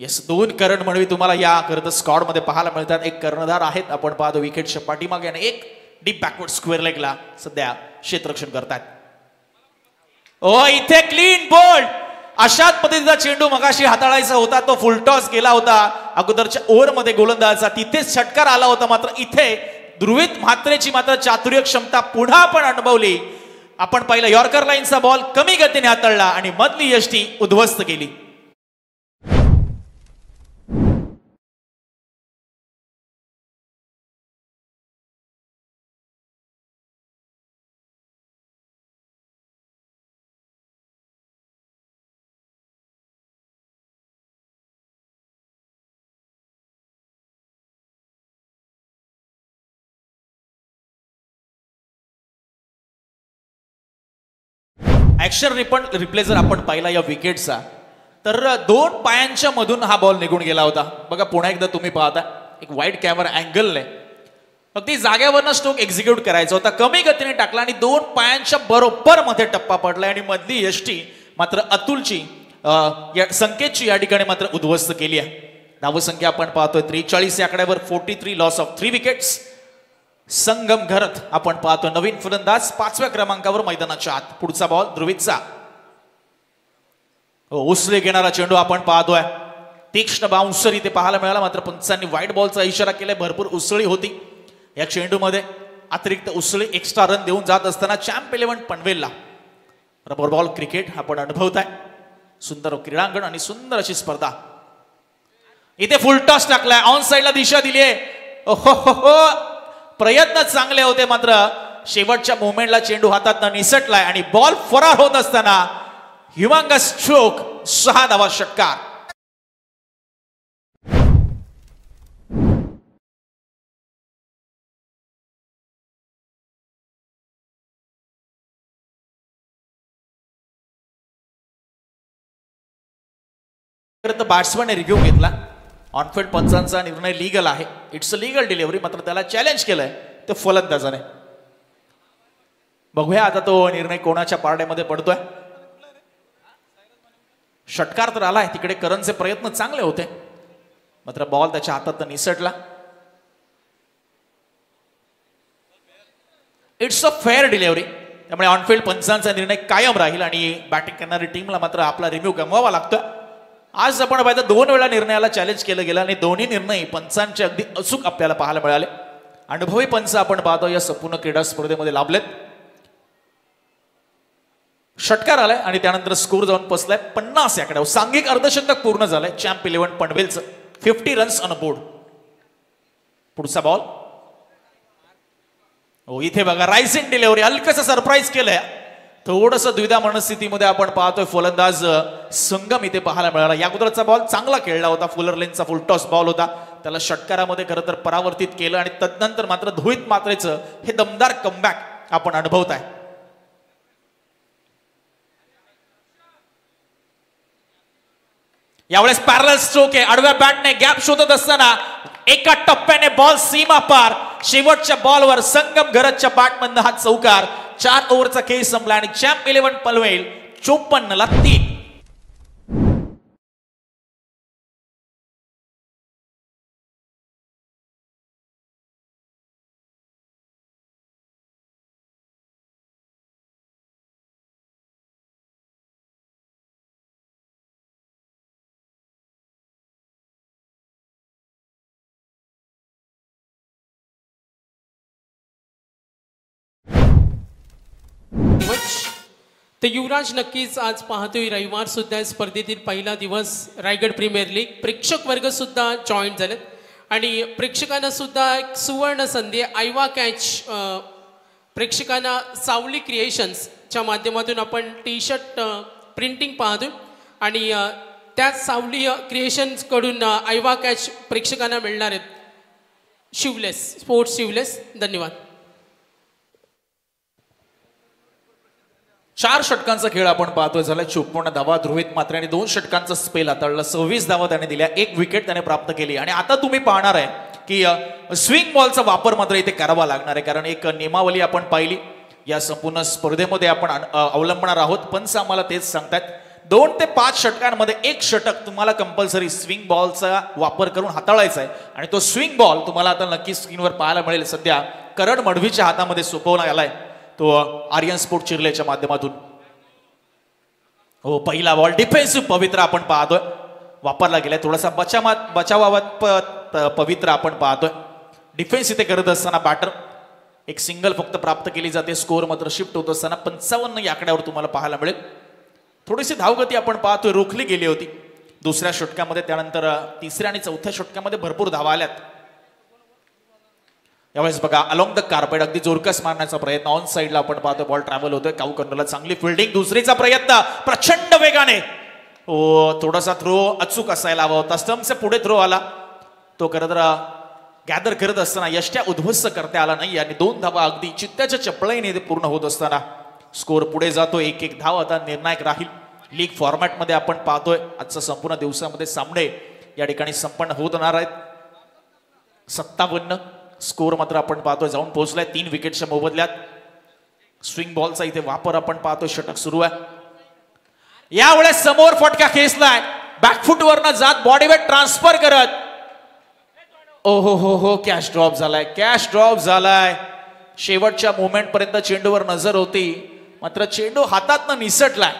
येस, 2 करण म्हणवी तुम्हाला या करत स्क्वॉड मध्ये पाहायला मिळतात. एक कर्णधार आहेत आपण पाहतो विकेटच्या पाठीमागे आणि एक डीप बॅकवर्ड स्क्वेअर लेगला सध्या क्षेत्ररक्षण करतात. ओ इथे क्लीन बोल्ड, अशाच पद्धतीचा चेंडू मगाशी हाताळायचा होता, तो फुलटॉस गेला होता अगोदरच्या ओव्हरमध्ये गोलंदाजाचा, तिथेच षटकार आला होता. मात्र इथे ध्रुवित म्हात्रेची मात्र चातुर्य क्षमता पुन्हा आपण अनुभवली. आपण पाहिलं यॉर्कर लाईनचा बॉल कमी गतीने हाताळला आणि मधली यष्टी उद्ध्वस्त केली. ऍक्शन रिप्ले जर आपण पाहिला या विकेटचा तर 2 पायांच्या मधून हा बॉल निघून गेला होता. बघा पुन्हा एकदा तुम्ही पाहता एक वाईड कॅमेरा अँगलने फक्त स्ट्रोक स्ट्रोक एक्झिक्यूट करायचा होता, कमी गतीने टाकला आणि 2 पायांच्या बरोबर मध्ये टप्पा पडला आणि मधली यष्टी मात्र अतुलची संकेतची या ठिकाणी मात्र उद्ध्वस्त केली आहे. धावसंख्या आपण पाहतोय 43 या आकड्यावर 43, लॉस ऑफ 3 विकेट्स. संगम घरत आपण पाहतो नवीन फलंदाज 5व्या क्रमांकावर मैदानाच्या आत. पुढचा बॉल ध्रुवितचा, उसळी घेणारा चेंडू आपण पाहतोय, तीक्ष्ण बाउन्सर इथे पाहायला मिळाला. मात्र पंचांनी व्हाईट बॉलचा इशारा केलाय, भरपूर उसळी होती या चेंडूमध्ये. अतिरिक्त उसळी एक्स्ट्रा रन देऊन जात असताना चॅम्प 11 पनवेलला रबर बॉल क्रिकेट आपण अनुभवताय. सुंदर क्रीडांगण आणि सुंदर अशी स्पर्धा. इथे फुल टॉस टाकलाय, ऑन साइडला दिशा दिली आहे. ओहो, प्रयत्न चांगले होते मात्र शेवटच्या मोमेंटला चेंडू हातात निसटलाय आणि बॉल फरार होत असताना ह्युमंगस स्ट्रोक, 6 धावा षटकार. बॅट्समॅनने रिव्ह्यू घेतला, ऑनफिल्ड पंचांचा निर्णय लीगल आहे, इट्स अ लीगल डिलिव्हरी. मात्र त्याला चॅलेंज केलंय ते फलंदाजाने. बघूया आता तो निर्णय कोणाच्या पारड्यामध्ये पडतोय. षटकार तर आलाय, तिकडे करणचे प्रयत्न चांगले होते मात्र बॉल त्याच्या हातात निसटला. इट्स अ फेअर डिलिव्हरी, त्यामुळे ऑनफिल्ड पंचांचा निर्णय कायम राहील आणि बॅटिंग करणारी टीमला मात्र आपला रिव्ह्यू गमवावा लागतोय. आज आपण पाहिजे 2 वेळा निर्णयाला चॅलेंज केलं गेलं आणि दोन्ही निर्णय पंचांचे अगदी अचूक आपल्याला पाहायला मिळाले. अनुभवी पंच आपण पाहतो या संपूर्ण क्रीडा स्पर्धेमध्ये लाभलेत. षटकार आलाय आणि त्यानंतर स्कोर जाऊन पोचलाय 50 या आकड्यावर. सांघिक अर्धशतक पूर्ण झालंय चॅम्प 11 पनवेलचं, 50 रन्स ऑन बोर्ड. पुढचा बॉल, इथे बघा रायझिंग डिलिव्हरी, हलकसं सरप्राईज केलंय. थोडस द्विधा मनस्थितीमध्ये आपण पाहतोय फलंदाज संगम इथे पाहायला मिळाला. या अगोदरचा बॉल चांगला खेळला होता, फुलर लेनचा फुल टॉस बॉल होता, त्याला षटकारामध्ये खरं तर परावर्तित केलं आणि तदनंतर मात्र ध्रुवित म्हात्रेचं हे दमदार कमबॅक आपण अनुभवत आहे. यावेळेस पॅरल स्ट्रोक आहे, आडव्या बॅटने गॅप शोधत असताना एका टप्प्याने बॉल सीमा पार. शेवटच्या बॉलवर संगम घरतच्या बॅटमधनं हा चौकार. 4 ओव्हरचा खेळ संपला आणि चॅम्प 11 पनवेल 54ला 3. तर युवराज नक्कीच आज पाहतोय रविवार सुद्धा स्पर्धेतील पहिला दिवस रायगड प्रीमियर लीग. प्रेक्षक वर्ग सुद्धा जॉईन झालेत आणि प्रेक्षकांना सुद्धा एक सुवर्ण संधी आयवा कॅच प्रेक्षकांना सावली क्रिएशन्सच्या माध्यमातून आपण टी-शर्ट प्रिंटिंग पाहतोय आणि त्याच सावली क्रिएशन्सकडून आयवा कॅच प्रेक्षकांना मिळणार आहेत. Sleeveless sports sleeveless. धन्यवाद. 4 षटकांचा खेळ आपण पाहतोय. झाला 54 धावा. रोहित म्हात्रे 2 षटकांचा स्पेल हाताळला. 26 धावा त्याने दिल्या. 1 विकेट त्याने प्राप्त केली. आणि आता तुम्ही पाहणार आहे की स्विंग बॉलचा वापर मात्र इथे करावा लागणार आहे, कारण एक नियमावली आपण पाहिली या संपूर्ण स्पर्धेमध्ये आपण अवलंबणार आहोत. पंच आम्हाला तेच सांगतात 2 ते 5 षटकांमध्ये 1 षटक तुम्हाला कंपल्सरी स्विंग बॉलचा वापर करून हाताळायचा आहे. आणि तो स्विंग बॉल तुम्हाला आता नक्की स्क्रीनवर पाहायला मिळेल. सध्या करण मडवीच्या हातामध्ये सोपवण्यात आलाय तो आर्यन स्पोर्ट चिर्लेच्या माध्यमातून. हो, पहिला बॉल डिफेन्सिव्ह पवित्र आपण पाहतोय वापरला गेलाय. थोडासा बचावाबाबत पवित्र आपण पाहतोय. डिफेन्स इथे करत असताना बॅटर एक सिंगल फक्त प्राप्त केली जाते. स्कोअर मात्र शिफ्ट होत असताना 55 या आकड्यावर तुम्हाला पाहायला मिळेल. थोडीशी धावगती आपण पाहतोय रोखली गेली होती दुसऱ्या षटकामध्ये. त्यानंतर तिसऱ्या आणि चौथ्या षटकामध्ये भरपूर धावा आल्यात. यावेळेस बघा अलोंग द कार्पेट अगदी जोरकस मारण्याचा प्रयत्न. ऑन साईडला आपण पाहतोय बॉल ट्रॅव्हल होतोय. काऊ कर्नलला चांगली फिल्डिंग. दुसरीचा प्रयत्न प्रचंड वेगाने. हो, थोडासा थ्रो अचूक असायला हवा होता. स्टंपच्या पुढे थ्रो आला. तो खरं तर गॅदर करत असताना यष्ट्या उद्ध्वस्त करता आला नाही. आणि 2 धावा अगदी चित्त्याच्या चपळाईने पूर्ण होत असताना स्कोअर पुढे जातो. 1-1 धाव आता निर्णायक राहील. लीग फॉर्मॅटमध्ये आपण पाहतोय आजच्या संपूर्ण दिवसामध्ये सामने या ठिकाणी संपन्न होत होणार आहेत. 57 स्कोअर मात्र आपण पाहतोय जाऊन पोहोचलाय 3 विकेटच्या मोबदल्यात. स्विंग बॉलचा इथे वापर आपण पाहतोय. षटक सुरू आहे. यावेळेस समोर फटका खेचलाय. बॅकफुट वरनं जात बॉडी वेट ट्रान्सफर करत. ओहो हो हो, कॅश ड्रॉप झालाय. कॅश ड्रॉप झालाय. शेवटच्या मोमेंट पर्यंत चेंडूवर नजर होती, मात्र चेंडू हातातनं निसटलाय.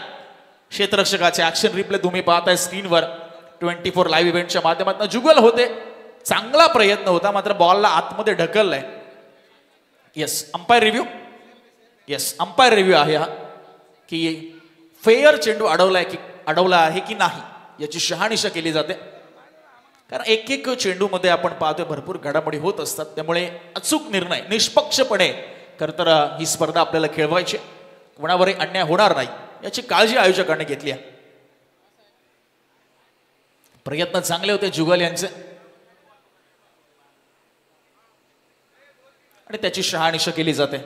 क्षेत्ररक्षकाचे ऍक्शन रिप्ले तुम्ही पाहताय स्क्रीनवर. 24 लाईव्ह इव्हेंटच्या माध्यमातून जुगल होते. चांगला प्रयत्न होता, मात्र बॉलला आतमध्ये ढकललाय. Yes, umpire review. Yes, umpire review आहे हा की फेअर चेंडू अडवला आहे की नाही याची शहानिशा केली जाते. कारण एक चेंडूमध्ये आपण पाहतोय भरपूर घडामोडी होत असतात. त्यामुळे अचूक निर्णय निष्पक्षपणे खरं तर ही स्पर्धा आपल्याला खेळवायची. कोणावरही अन्याय होणार नाही याची काळजी आयोजकांनी घेतली आहे. प्रयत्न चांगले होते जुगल यांचे आणि त्याची शहानिशा केली जाते.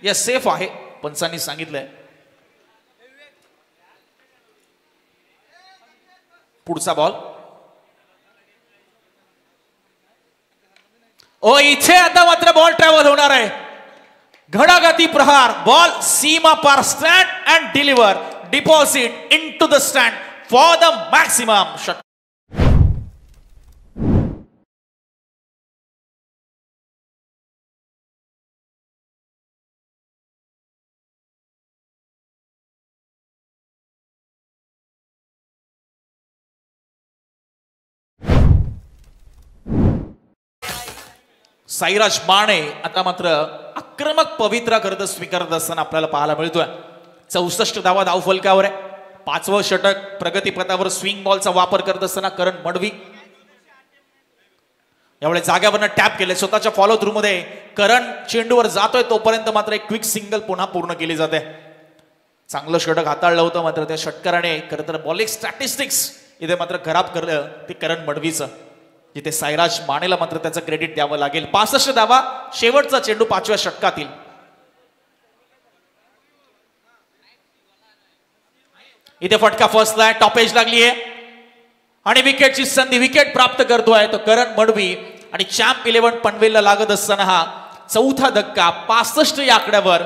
या सेफ आहे पंचांनी सांगितलंय. पुढचा बॉल. ओ, इथे आता मात्र बॉल ट्रॅव्हल होणार आहे. घडाघाती प्रहार. बॉल सीमा पार. Stand and deliver. Deposit into the stand for the maximum shot. Sairaj Mane आता मात्र आक्रमक पवित्रा करत स्वीकारत असताना आपल्याला पाहायला मिळतोय. 64 धावा धावफलकावर आहे. 5वं षटक प्रगतीपथावर. स्विंग बॉलचा वापर करत असताना करण मडवी यावेळेस जाग्यावरनं टॅप केले. स्वतःच्या फॉलो थ्रू मध्ये करण चेंडूवर जातोय तोपर्यंत मात्र एक क्विक सिंगल पुन्हा पूर्ण केली जाते. चांगलं षटक हाताळलं होतं, मात्र त्या षटकाराने खरं तर बॉलिंग स्टॅटिस्टिक्स इथे मात्र खराब करलं ते करण मडवीचं, जिथे साईराज मानेला मात्र त्याचं क्रेडिट द्यावं लागेल. 65 धावा. शेवटचा चेंडू 5व्या षटकातील. इथे फटका फसलाय. टॉपेज लागली आहे आणि विकेटची संधी. विकेट प्राप्त करतोय तो करण मडवी आणि चॅम्प 11 पनवेलला लागत असताना हा चौथा धक्का 65 या आकड्यावर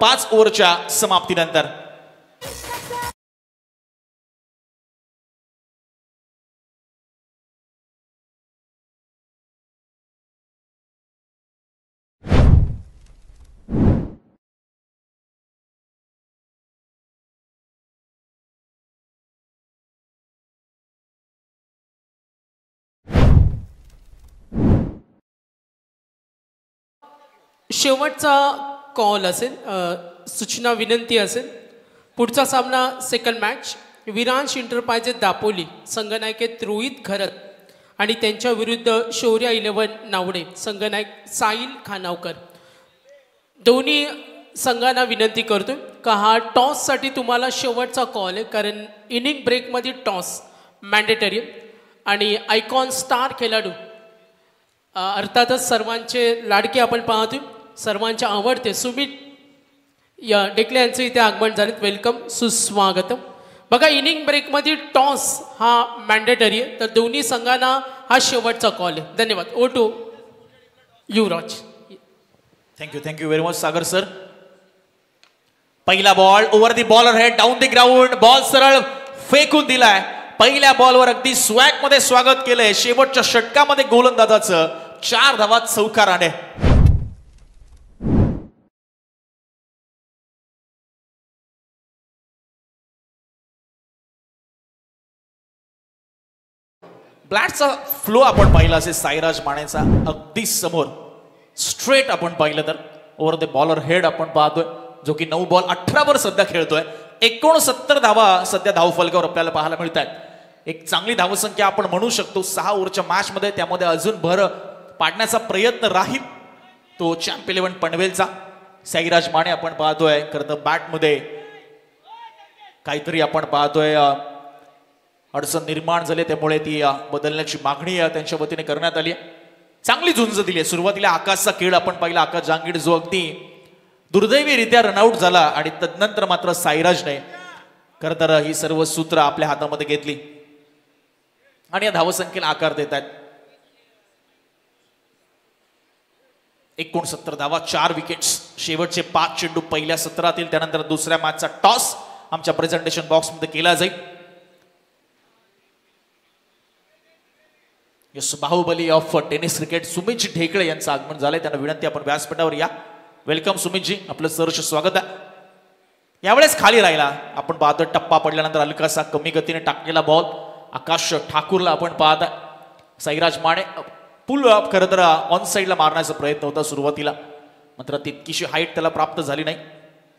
5 ओव्हरच्या समाप्तीनंतर. शेवटचा कॉल असेल, सूचना विनंती असेल. पुढचा सामना second match Viransh enterprises Dapoli संघनायक आहेत रोहित खरत आणि त्यांच्या विरुद्ध शौर्य 11 नावडे संघनायक साहिल खानावकर. दोन्ही संघांना विनंती करतो का हा टॉससाठी तुम्हाला शेवटचा कॉल आहे, कारण इनिंग ब्रेकमध्ये टॉस मॅन्डेटरी आणि आयकॉन स्टार खेळाडू अर्थातच सर्वांचे लाडके आपण पाहतोय, सर्वांचे आवडते सुमित या डेकले यांचं इथे आगमन झालेत. वेलकम, सुस्वागतम. बघा इनिंग ब्रेकमध्ये टॉस हा मॅन्डेटरी आहे, तर दोन्ही संघांना हा शेवटचा कॉल आहे. धन्यवाद. ओ टू युवराज. थँक्यू व्हेरी मच सागर सर. पहिला ball over the bowler head down the ground. Ball सरळ फेकून दिलाय. पहिल्या बॉलवर अगदी स्वॅग मध्ये स्वागत केलंय. शेवटच्या षटकामध्ये गोलंदाजाचं 4 धावात चौकाराने. ब्लॅटचा फ्लो आपण पाहिला असेल साईराज मानेचा अगदी समोर स्ट्रेट आपण पाहिलं तर ओव्हर द बॉलर हेड आपण पाहतोय, जो की 9 बॉल 18 वर सध्या खेळतोय. 69 धावा सध्या धावफलकावर आपल्याला पाहायला मिळत आहेत. एक चांगली धावसंख्या आपण म्हणू शकतो 6 ओव्हरच्या मॅच मध्ये. त्यामध्ये अजून भर पाडण्याचा प्रयत्न राहील तो चॅम्प 11 पनवेलचा. साईराज माने आपण पाहतोय. खरं तर बॅट मध्ये काहीतरी आपण पाहतोय अडचण निर्माण झाली, त्यामुळे ती बदलण्याची मागणी त्यांच्या वतीने करण्यात आली. चांगली झुंज दिली. सुरुवातीला आकाशचा खेळ आपण पाहिला. आकाश जांगीड जो अगदी दुर्दैवीरित्या रनआउट झाला आणि तदनंतर मात्र साईराजने खरं तर ही सर्व सूत्र आपल्या हातामध्ये घेतली आणि या धावसंख्येला आकार देत आहेत. 69 धावा, 4 विकेट्स. शेवटचे 5 चेंडू पहिल्या सत्रातील. त्यानंतर दुसऱ्या मॅचचा टॉस आमच्या प्रेझेंटेशन बॉक्स मध्ये केला जाईल. Yes Bahubali of tennis cricket Sumitji Dhekale यांचं आगमन झालंय. त्यांना विनंती आपण व्यासपीठावर या. वेलकम सुमितजी, आपलं सहर्ष स्वागत आहे. यावेळेस खाली राहिला आपण पाहतो. टप्पा पडल्यानंतर हलकासा कमी गतीने टाकलेला बॉल आकाश ठाकूरला आपण पाहत आहे. साईराज माने पुल खरं तर ऑन साईडला मारण्याचा प्रयत्न होता सुरुवातीला, मात्र तितकीशी हाईट त्याला प्राप्त झाली नाही.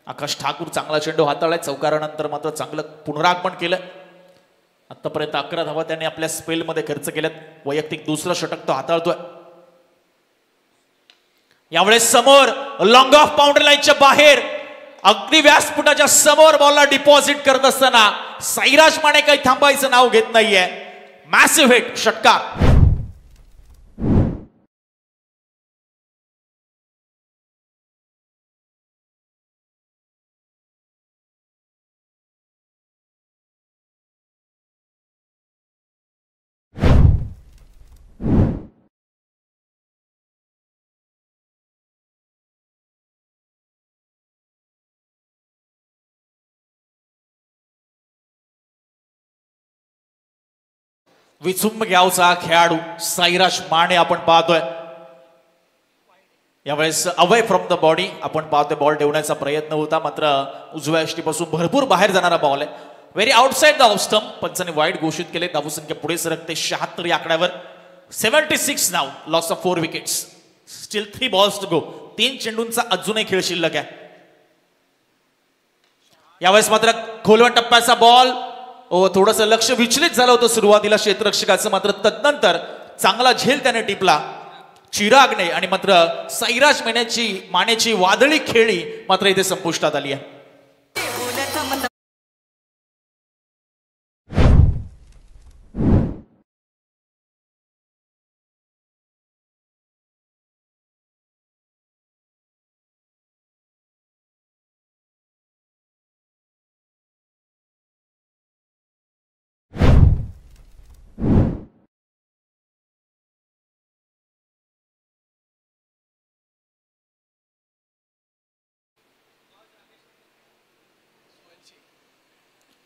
आकाश ठाकूर चांगला चेंडू हाताळलाय. चौकारानंतर मात्र चांगलं पुनरागमन केलं. आतापर्यंत 11 धावा त्याने आपल्या स्पेलमध्ये खर्च केल्यात. वैयक्तिक दुसरं षटक तो हाताळतोय. यावेळेस समोर लॉंग ऑफ बाउंड्री लाईनच्या बाहेर अगदी व्यासपीठाच्या समोर बॉलला डिपॉझिट करत असताना साईराज माने काही थांबायचं नाव घेत नाहीये. मॅसिव्ह हिट, षटकार. विचुंब गावचा खेळाडू साईराज माने आपण पाहतोय. यावेळेस अवे फ्रॉम द बॉडी आपण पाहतोय. बॉल ठेवण्याचा प्रयत्न होता, मात्र उजव्या यष्टीपासून भरपूर बाहेर जाणारा बॉल आहे. Very outside the off stump. पंचाने वाईट घोषित केले. धावसंख्या पुढे सरकते 76 या आकड्यावर. 76 नाव. Loss of 4 wickets. Still 3 balls to go. 3 चेंडूंचा अजूनही खेळ शिल्लक आहे. यावेळेस मात्र खोलवा टप्प्याचा बॉल. थोडंसं लक्ष विचलित झालं होतं सुरुवातीला क्षेत्ररक्षकाचं, मात्र तदनंतर चांगला झेल त्याने टिपला चिरागने आणि मात्र साईराज मानेची वादळी खेळी मात्र इथे संपुष्टात आली आहे.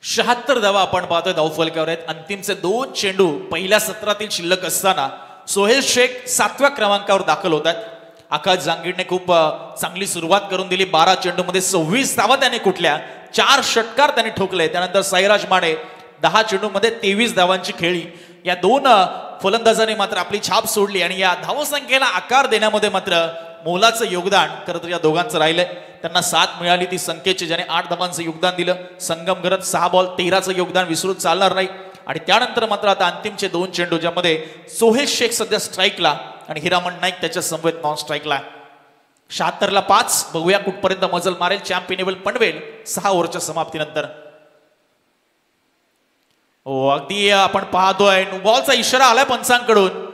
शहात्तर धावा आपण पाहतोय धावफलकावर आहेत. अंतिमचे 2 चेंडू पहिल्या सत्रातील शिल्लक असताना सोहेल शेख 7व्या क्रमांकावर दाखल होत आहेत. आकाश जांगीडने खूप चांगली सुरुवात करून दिली. 12 चेंडूमध्ये 26 धावा त्याने कुठल्या. 4 षटकार त्याने ठोकले. त्यानंतर साईराज माने 10 चेंडूमध्ये 23 धावांची खेळी. या 2 फलंदाजांनी मात्र आपली छाप सोडली आणि या धावसंख्येला आकार देण्यामध्ये मात्र मोलाचं योगदान खरं तर या दोघांचं राहिलंय. त्यांना 7 मिळाली ती संख्येची, ज्याने 8 धावांचं योगदान दिलं. संगम गरज 6 बॉल 13चं योगदान विसरून चालणार नाही. आणि त्यानंतर मात्र आता अंतिमचे 2 चेंडू, ज्यामध्ये सोहेल शेख सध्या स्ट्राईकला आणि हिरामण नाईक त्याच्या समवेत नॉन स्ट्राईकला. 76ला 5. बघूया कुठपर्यंत मजल मारेल चॅम्प इनेबल पनवेल 6 ओव्हरच्या समाप्तीनंतर. हो, अगदी आपण पाहतोय बॉलचा इशारा आलाय पंचांकडून.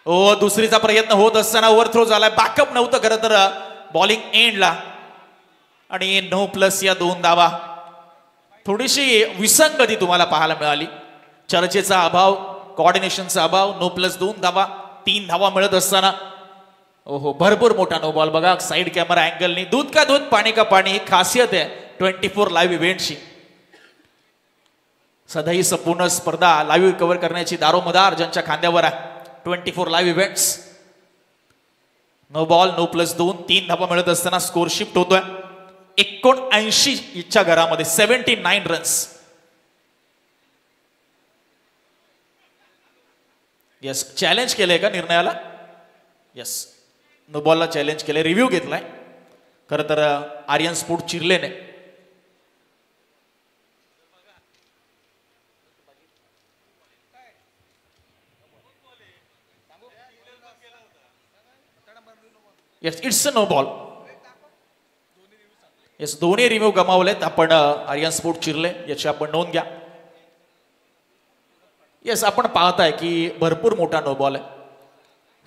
हो, दुसरीचा प्रयत्न होत असताना ओव्हरथ्रो झालाय. बॅकअप नव्हतं खरं तर बॉलिंग एंडला. आणि 9+ या 2 धावा. थोडीशी विसंगती तुम्हाला पाहायला मिळाली. चर्चेचा अभाव, कोऑर्डिनेशनचा अभाव. 9+2 धावा, 3 धावा मिळत असताना ओहो, भरपूर मोठा नो बॉल. बघा साईड कॅमेरा अँगलनी. दूध का दूध पाणी का पाणी ही खासियत आहे 24 लाईव्ह इव्हेंटची. सध्या ही संपूर्ण स्पर्धा लाईव्ह कव्हर करण्याची दारोमदार ज्यांच्या खांद्यावर आहे. 24 लाईव्ह इव्हेंट्स. नो बॉल, 9+2, 3 धावा मिळत असताना स्कोर शिफ्ट होतोय 79 च्या घरामध्ये. 79 रन्स. येस, चॅलेंज केलंय का निर्णयाला? येस, नो बॉलला चॅलेंज केलंय. रिव्ह्यू घेतलाय खरं तर आर्यन स्पोर्ट चिरलेने. Yes, it's a no ball. Yes, दोन्ही रिव्ह्यू गमावलेत आपण. आर्यन स्पोर्ट चिरले याची आपण नोंद घ्या. येस, आपण पाहताय की भरपूर मोठा नो बॉल आहे.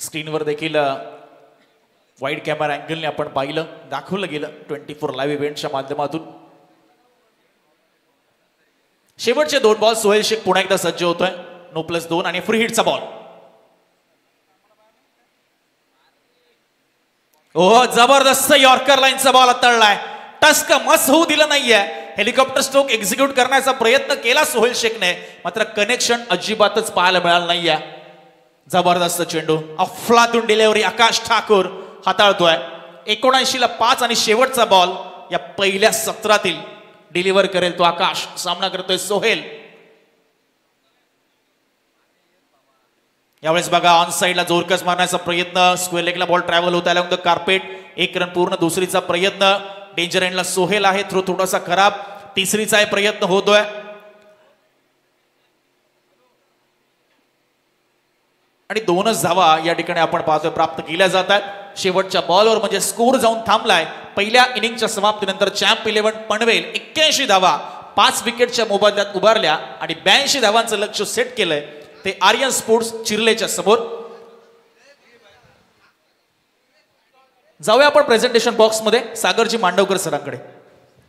स्क्रीनवर देखील वाईड कॅमेरा अँगलने आपण पाहिलं, दाखवलं गेलं 24 लाईव्ह इव्हेंटच्या माध्यमातून. शेवटचे 2 बॉल. सोहेल शेख पुन्हा एकदा सज्ज होतोय. 9+2 आणि फ्री हिटचा बॉल. ओ, जबरदस्त यॉर्कर लाईनचा बॉल तळलाय. टस्क मस होऊ दिलं नाहीये. हेलिकॉप्टर स्ट्रोक एक्झिक्यूट करण्याचा प्रयत्न केला सोहेल शेखने, मात्र कनेक्शन अजिबातच पाहायला मिळालं नाहीये. जबरदस्त चेंडू, अफलातून डिलिव्हरी आकाश ठाकूर हाताळतोय. 79ला 5 आणि शेवटचा बॉल या पहिल्या सत्रातील डिलिव्हर करेल तो आकाश. सामना करतोय सोहेल. यावेळेस बघा ऑन साईडला जोरकस मारण्याचा प्रयत्न. स्क्वेअर लेगला बॉल ट्रॅव्हल होत आला कार्पेट. 1 रन पूर्ण. दुसरीचा प्रयत्न डेंजर एंडला सोहेल आहे. थ्रो थोडासा खराब. तिसरीचा प्रयत्न होतोय. आणि 2च धावा या ठिकाणी आपण पाहतोय प्राप्त केल्या जातात. शेवटच्या बॉलवर म्हणजे स्कोर जाऊन थांबलाय. पहिल्या इनिंगच्या समाप्तीनंतर चॅम्प 11 पनवेल 81 धावा 5 विकेटच्या मोबदल्यात उभारल्या आणि 82 धावांचं लक्ष सेट केलंय ते आर्यन स्पोर्ट्स चिरलेच्या समोर. जाऊया आपण प्रेझेंटेशन बॉक्स मध्ये सागरजी मांडवकर सरांकडे.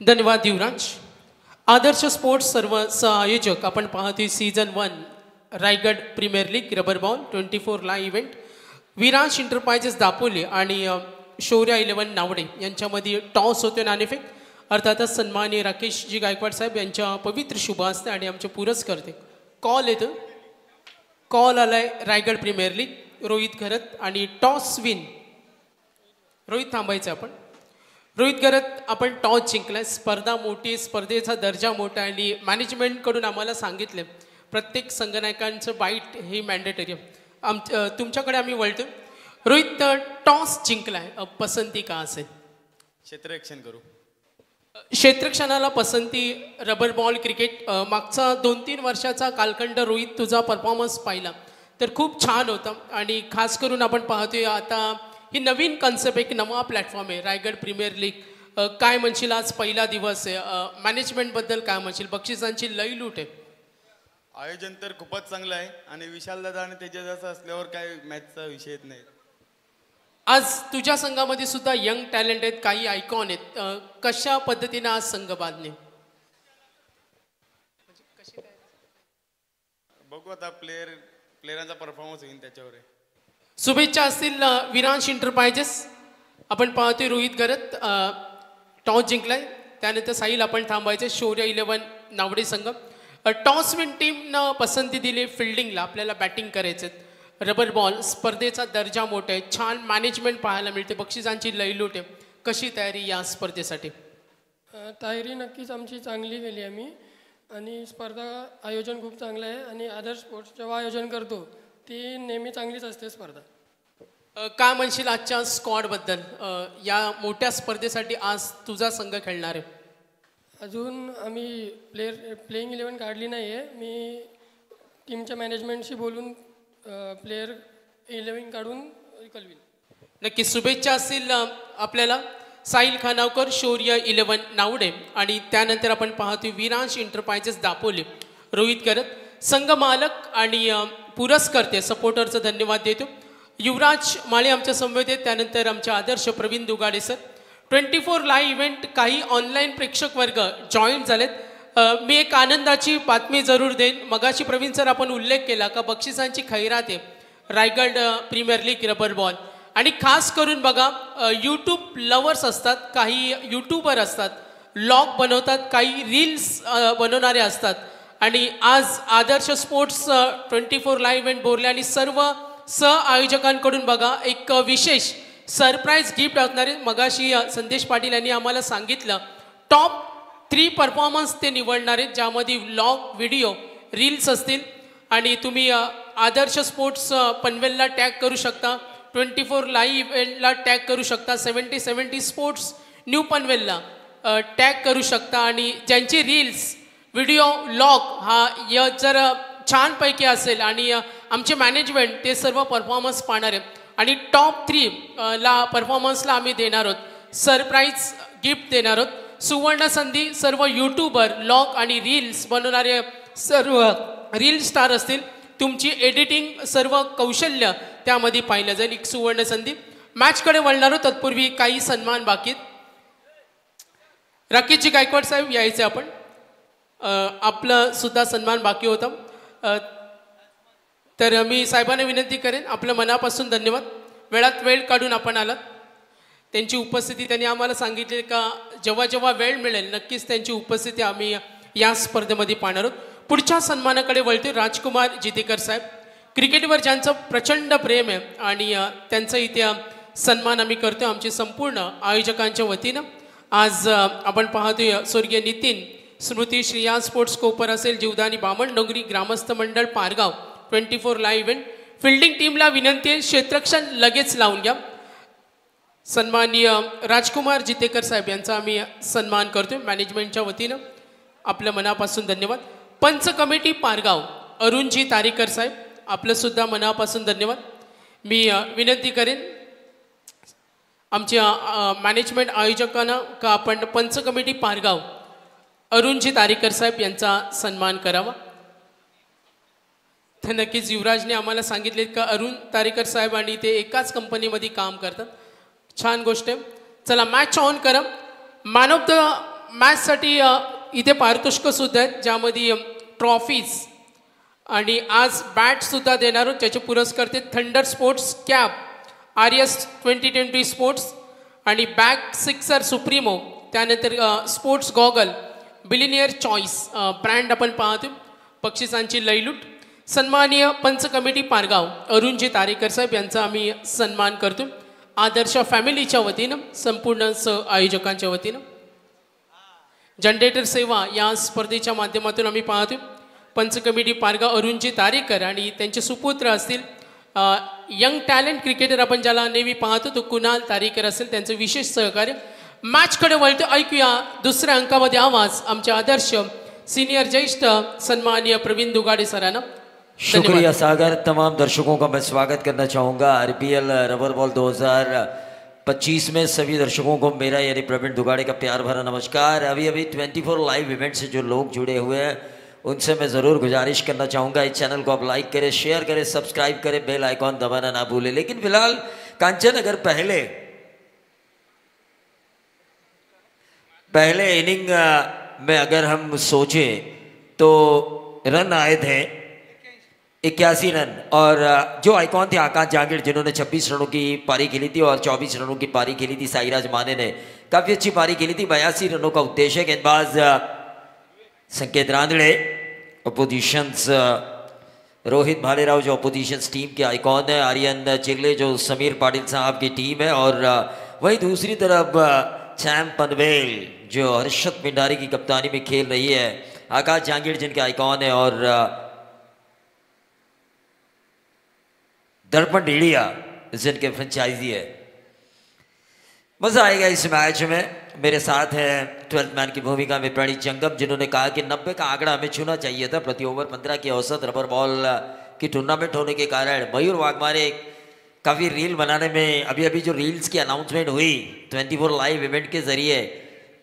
धन्यवाद युवराज. आदर्श स्पोर्ट्स सर्व सहआयोजक आपण पाहतोय season 1 Raigad premier league rubber ball 24 live event. Viraj enterprises Dapoli आणि शौर्य 11 नावडे यांच्यामध्ये टॉस होते नाणेफेक. अर्थातच सन्माननीय राकेशजी गायकवाड साहेब यांच्या पवित्र शुभ हस्ते आणि आमचे पुरस्कर्ते कॉल येतो. कॉल आलाय रायगड प्रीमियर लीग. रोहित घरत आणि टॉस विन. रोहित थांबायचं आपण. रोहित घरत, आपण टॉस जिंकलाय. स्पर्धा मोठी, स्पर्धेचा दर्जा मोठा आणि मॅनेजमेंटकडून आम्हाला सांगितलं प्रत्येक संघनायकांचं बाईट हे मॅन्डेटरी आहे. तुमच्याकडे आम्ही वळतो. रोहित, टॉस जिंकलाय, पसंती का असेल? क्षेत्ररक्षण करू. क्षेत्ररक्षणाला पसंती. रबर बॉल क्रिकेट मागचा 2-3 वर्षाचा कालखंड रोहित तुझा परफॉर्मन्स पाहिला तर खूप छान होता. आणि खास करून आपण पाहतोय आता ही नवीन कन्सेप्ट, एक नवा प्लॅटफॉर्म आहे रायगड प्रीमियर लीग. काय म्हणशील, आज पहिला दिवस आहे, मॅनेजमेंटबद्दल काय म्हणशील? बक्षिसांची लई लूट आहे. आयोजन तर खूपच चांगलं आहे आणि विशालदादा आणि तेजदादा असल्यावर काय मॅचचा विषयच नाही. आज तुझ्या संघामध्ये सुद्धा यंग टॅलेंट आहेत, काही आयकॉन आहेत. कशा पद्धतीने आज संघ बांधणे? बघू आता प्लेयरांचा परफॉर्मन्स होईल त्याच्यावर आहे. शुभेच्छा असतील विरांश एंटरप्राइजेस. आपण पाहतोय रोहित घरत टॉस जिंकलाय. त्यानंतर साहिल आपण थांबायचे. शौर्य 11 नावडे संघ. टॉस विन टीमनं पसंती दिली फिल्डिंगला. आपल्याला बॅटिंग करायचं. रबर बॉल स्पर्धेचा दर्जा मोठा आहे. छान मॅनेजमेंट पाहायला मिळते. बक्षिसांची लयलूट आहे. कशी तयारी या स्पर्धेसाठी? तयारी नक्कीच आमची चांगली केली आम्ही आणि स्पर्धा आयोजन खूप चांगलं आहे आणि आदर्श स्पोर्ट्स जेव्हा आयोजन करतो ती नेहमी चांगलीच असते स्पर्धा. काय म्हणशील आजच्या स्क्वॉडबद्दल? या मोठ्या स्पर्धेसाठी आज तुझा संघ खेळणार आहे. अजून आम्ही प्लेइंग 11 काढली नाही आहे. मी टीमच्या मॅनेजमेंटशी बोलून प्लेयर 11 काढून कळवीन. नक्की शुभेच्छा असतील आपल्याला. साहिल खानावकर, शौर्य 11 नावडे आणि त्यानंतर आपण पाहतोय विरांश एंटरप्राइजेस दापोली, रोहित करत, संघ मालक आणि पुरस्कर्ते सपोर्टरचं धन्यवाद देतो. युवराज माळे आमच्या समवेत आहेत. त्यानंतर आमचे आदर्श Praveen Dugade sir. 24 live event काही ऑनलाईन प्रेक्षक वर्ग जॉईन झालेत. मी एक आनंदाची बातमी जरूर देईन. मगाशी प्रवीण सर आपण उल्लेख केला का बक्षिसांची खैरात आहे Raigad premier league rubber ball. आणि खास करून बघा यूट्यूब लवर्स असतात, काही यूट्यूबर असतात, लॉग बनवतात, काही रील्स बनवणारे असतात. आणि आज आदर्श स्पोर्ट्स 24 लाईव्ह इव्हेंट बोरले आणि सर्व आयोजकांकडून बघा एक विशेष सरप्राईज गिफ्ट असणार आहे. मगाशी संदेश पाटील यांनी आम्हाला सांगितलं टॉप 3 परफॉर्मन्स ते निवडणार आहेत, ज्यामध्ये व्लॉग, व्हिडिओ, रील्स असतील. आणि तुम्ही आदर्श स्पोर्ट्स पनवेलला टॅग करू शकता, 24 लाईव्ह इव्हेंटला टॅग करू शकता, 70 स्पोर्ट्स न्यू पनवेलला टॅग करू शकता. आणि ज्यांची रील्स, व्हिडिओ, व्लॉग हा जर छानपैकी असेल आणि आमचे मॅनेजमेंट ते सर्व परफॉर्मन्स पाहणार आहे आणि टॉप 3 ला परफॉर्मन्सला आम्ही देणार आहोत, सरप्राईज गिफ्ट देणार आहोत. सुवर्ण संधी सर्व यूट्यूबर, व्लॉग आणि रील्स बनवणारे सर्व रील स्टार असतील. तुमची एडिटिंग सर्व कौशल्य त्यामध्ये पाहिलं जाईल. एक सुवर्ण संधी. मॅचकडे वळणार आहोत, तत्पूर्वी काही सन्मान बाकी. राकेशजी गायकवाड साहेब यायचे आपण. आपलं सुद्धा सन्मान बाकी होता. तर मी साहेबांना विनंती करेन, आपलं मनापासून धन्यवाद. वेळात वेळ काढून आपण आलात. त्यांची उपस्थिती त्यांनी आम्हाला सांगितले का जेव्हा जेव्हा वेळ मिळेल नक्कीच त्यांची उपस्थिती आम्ही या स्पर्धेमध्ये पाहणार आहोत. पुढच्या सन्मानाकडे वळते. राजकुमार जितेकर साहेब, क्रिकेटवर ज्यांचं प्रचंड प्रेम आहे आणि त्यांचा इथे सन्मान आम्ही करतो आमचे संपूर्ण आयोजकांच्या वतीनं. आज आपण पाहतोय स्वर्गीय नितीन स्मृती श्रेया स्पोर्ट्स कोपर असेल, जीवदानी बामण नगरी ग्रामस्थ मंडळ पारगाव 24 लाईव्ह इव्हेंट. फिल्डिंग टीमला विनंती आहे क्षेत्ररक्षण लगेच लावून घ्या. सन्माननीय राजकुमार जितेकर साहेब यांचा आम्ही सन्मान करतोय मॅनेजमेंटच्या वतीनं. आपलं मनापासून धन्यवाद. पंच कमिटी पारगाव अरुणजी तारेकर साहेब, आपलं सुद्धा मनापासून धन्यवाद. मी विनंती करेन आमच्या मॅनेजमेंट आयोजकांना का आपण पंच कमिटी पारगाव अरुणजी तारेकर साहेब यांचा सन्मान करावा. तर नक्कीच युवराजने आम्हाला सांगितले का अरुण तारेकर साहेब आणि ते एकाच कंपनीमध्ये काम करतात. छान गोष्ट आहे. चला मॅच ऑन करा. मॅन ऑफ द मॅचसाठी इथे पारितोषिकं सुद्धा आहेत, ज्यामध्ये ट्रॉफीज आणि आज बॅटसुद्धा देणार आहोत, ज्याचे पुरस्कर्ते thunder sports cap, RS 2020 sports आणि बॅक सिक्सर सुप्रीमो. त्यानंतर sports goggle billionaire choice brand आपण पाहतो. बक्षिसांची लयलूट. सन्माननीय पंच कमिटी पारगाव अरुणजी तारेकर साहेब यांचा आम्ही सन्मान करतो आदर्श फॅमिलीच्या वतीनं, संपूर्ण आयोजकांच्या वतीनं. जनरेटर सेवा या स्पर्धेच्या माध्यमातून आम्ही पाहतो पंच कमिटी पारगाव अरुणजी तारेकर आणि त्यांचे सुपुत्र असतील यंग टॅलेंट क्रिकेटर आपण ज्याला नेहमी पाहतो तो कुणाल तारेकर असेल, त्यांचं विशेष सहकार्य. मॅचकडे वळतो. ऐकूया दुसऱ्या अंकामध्ये आवाज आमचे आदर्श सीनियर ज्येष्ठ सन्माननीय प्रवीण दुगाडे सरांना. शुक्रिया सागर. तमाम दर्शकों का मैं स्वागत करना चाहूँगा RPL रबर बॉल 2025 में सभी दर्शकों को मेरा यानी प्रवीण दुगाड़े का प्यार भरा नमस्कार. अभी 24 लाइव इवेंट से जो लोग जुड़े हुए हैं उनसे मैं ज़रूर गुजारिश करना चाहूँगा इस चैनल को आप लाइक करें, शेयर करें, सब्सक्राइब करें, बेल आइकॉन दबाना ना भूलें. लेकिन फिलहाल कांचन अगर पहले इनिंग में अगर हम सोचें तो रन आए थे 81 रन और जो आइकॉन थे आकाश जांगिड़ जिन्होंने 26 रनों की पारी खेली थी और 24 रनों की पारी खेली थी. साईराज माने ने काफ़ी अच्छी पारी खेली थी. 82 रनों का उद्देश्य. गेंदबाज संकेत रांदड़े, अपोजिशंस रोहित भालेराव जो अपोजिशंस टीम के आइकॉन है, आर्यन चिरले जो समीर पाटिल साहब की टीम है और वही दूसरी तरफ चैम्प पनवेल जो हर्षद पिंडारी की कप्तानी में खेल रही है, आकाश जांगिड़ जिनके आइकॉन है और दर्पण डेड़िया जिनके फ्रेंचाइजी है। मजा आएगा इस मैच में। मेरे साथ हैं 12th मैन की भूमिका में प्रणीत जंगम, जिन्होंने कहा कि 90 का आंकड़ा हमें छूना चाहिए था। प्रति ओवर 15 की औसत रबर बॉल की टूर्नामेंट होने के कारण मयूर वाघमारे काफ़ी रील बनाने में, अभी अभी जो रील्स की अनाउंसमेंट हुई 24 लाइव इवेंट के जरिए,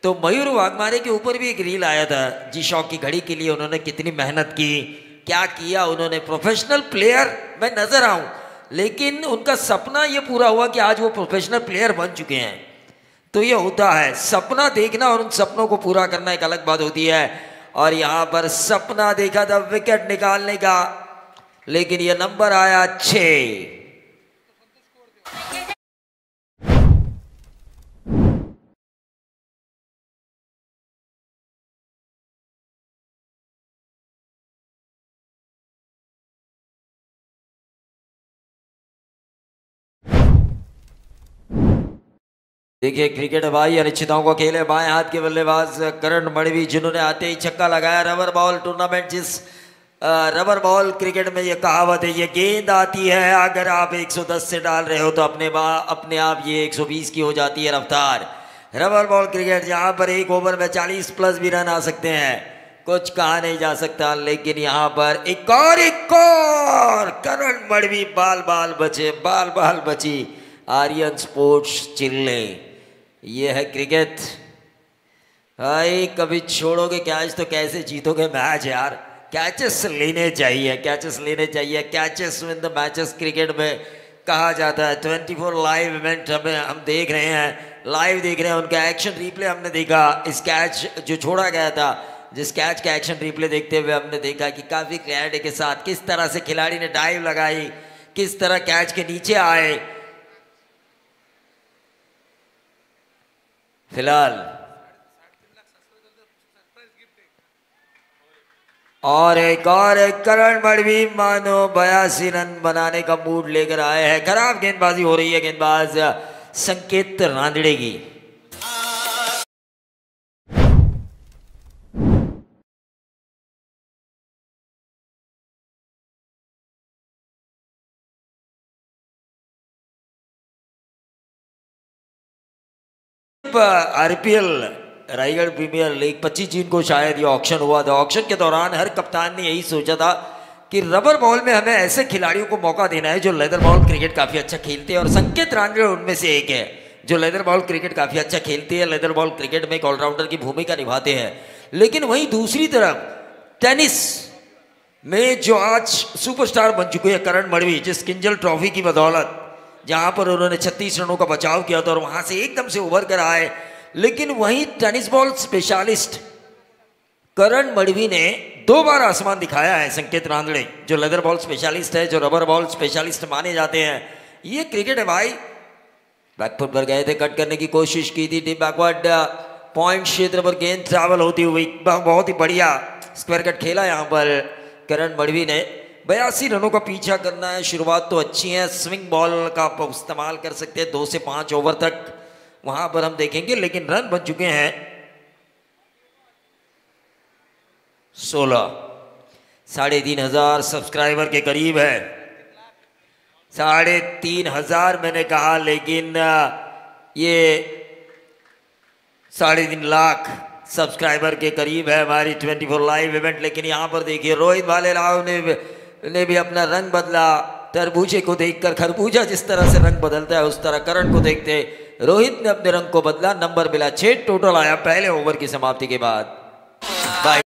तो मयूर वाघमारे के ऊपर भी एक रील आया था। जी शॉक की घड़ी के लिए उन्होंने कितनी मेहनत की, क्या किया उन्होंने। प्रोफेशनल प्लेयर मैं नजर आऊं, लेकिन उनका सपना ये पूरा हुआ कि आज वो प्रोफेशनल प्लेयर बन चुके हैं। तो ये होता है, सपना देखना और उन सपनों को पूरा करना एक अलग बात होती है। और यहाँ पर सपना देखा था विकेट निकालने का, लेकिन ये नंबर आया 6। देखिए क्रिकेट भाई अनिश्चितताओं को खेले बाएं हाथ के बल्लेबाज करण मड़वी, जिन्होंने आते ही छक्का लगाया। रबर बॉल टूर्नामेंट, जिस रबर बॉल क्रिकेट में ये कहावत है, ये गेंद आती है अगर आप 110 से डाल रहे हो तो अपने आप ये 120 की हो जाती है रफ्तार। रबर बॉल क्रिकेट जहाँ पर एक ओवर में 40 प्लस भी रन आ सकते हैं, कुछ कहा नहीं जा सकता। लेकिन यहाँ पर एक और करण मड़वी, बाल बाल बची। आर्यन स्पोर्ट्स चिल्ले, ये है क्रिकेट भाई। कभी छोड़ोगे कैच तो कैसे जीतोगे मैच यार। कैचेस लेने चाहिए, catches win the matches cricket में कहा जाता है। 24 लाइव इवेंट हम देख रहे हैं, लाइव देख रहे हैं, उनका एक्शन रिप्ले हमने देखा। इस कैच जो छोड़ा गया था, जिस कैच का एक्शन रिप्ले देखते हुए हमने देखा कि काफ़ी क्लैरिटी के साथ किस तरह से खिलाड़ी ने डाइव लगाई, किस तरह कैच के नीचे आए। फिलहाल और एक करण मड़वी मानो 82 रन बनाने का मूड लेकर आए हैं। खराब गेंदबाजी हो रही है गेंदबाज संकेत रांदड़े की। आरपीएल रायगढ़ प्रीमियर लीग 25 जून को शायद ये ऑक्शन हुआ था। ऑक्शन के दौरान हर कप्तान ने यही सोचा था कि रबर बॉल में हमें ऐसे खिलाड़ियों को मौका देना है जो लेदर बॉल क्रिकेट काफ़ी अच्छा खेलते हैं, और संकेत रांदड़े उनमें से एक है जो लेदर बॉल क्रिकेट काफ़ी अच्छा खेलते हैं, लेदर बॉल क्रिकेट में एक ऑलराउंडर की भूमिका निभाते हैं। लेकिन वहीं दूसरी तरफ टेनिस में जो आज सुपरस्टार बन चुके हैं करण मड़वी, जिस किंजल ट्रॉफी की बदौलत जहां पर उन्होंने 36 रनों का बचाव किया था और वहां से एकदम से उभर कर आए। लेकिन वहीं टेनिस बॉल स्पेशलिस्ट करण मड़वी ने 2 बार आसमान दिखाया है। संकेत रांदड़े जो लेदर बॉल स्पेशलिस्ट है, जो रबर बॉल स्पेशलिस्ट माने जाते हैं, ये क्रिकेट है भाई। बैकफुट पर गए थे, कट करने की कोशिश की थी, डीप बैकवर्ड पॉइंट क्षेत्र पर गेंद ट्रैवल होती हुई बहुत ही बढ़िया स्क्वायर कट खेला यहाँ पर करण मड़वी ने। 82 रनों का पीछा करना है। शुरुआत तो अच्छी है, स्विंग बॉल का इस्तेमाल कर सकते हैं 2 से 5 ओवर तक, वहां पर हम देखेंगे। लेकिन रन बन चुके हैं 16। 3,500 सब्सक्राइबर के करीब है। 3,500 मैंने कहा, लेकिन ये 3.5 लाख सब्सक्राइबर के करीब है हमारी 24 लाइव इवेंट। लेकिन यहाँ पर देखिए रोहित भालेराव ने भी अपना रंग बदला। तरबूजे को देखकर खरबूजा जिस तरह से रंग बदलता है, उस तरह करण को देखते रोहित ने अपने रंग को बदला। नंबर मिला 6 टोटल आया पहले ओवर की समाप्ति के बाद। बाय।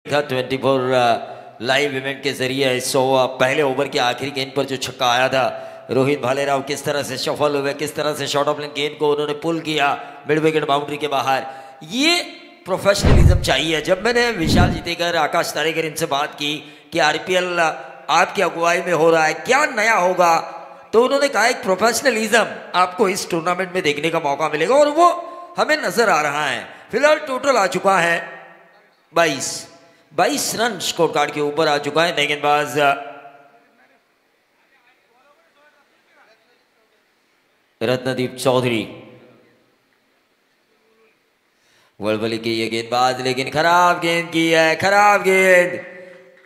था 24 लाइव इवेंट के जरिए 100 पहले ओवर के आखिरी गेंद पर जो छक्का आया था, रोहित भालेराव किस तरह से सफल हुए, किस तरह से शॉर्ट ऑफ लेन गेंद को उन्होंने पुल किया मिड विकेट बाउंड्री के बाहर। ये प्रोफेशनलिज्म चाहिए। जब मैंने विशाल जीतेकर, आकाश तारेकर इनसे बात की कि आरपीएल आपकी अगुवाई में हो रहा है, क्या नया होगा, तो उन्होंने कहा एक प्रोफेशनलिज्म आपको इस टूर्नामेंट में देखने का मौका मिलेगा और वो हमें नजर आ रहा है। फिलहाल टोटल आ चुका है 22 रन स्कोर कार्ड के ऊपर आ चुका है। गेंदबाज रत्नदीप चौधरी। वलवली की ये गेंदबाज, लेकिन खराब गेंद की है, खराब गेंद,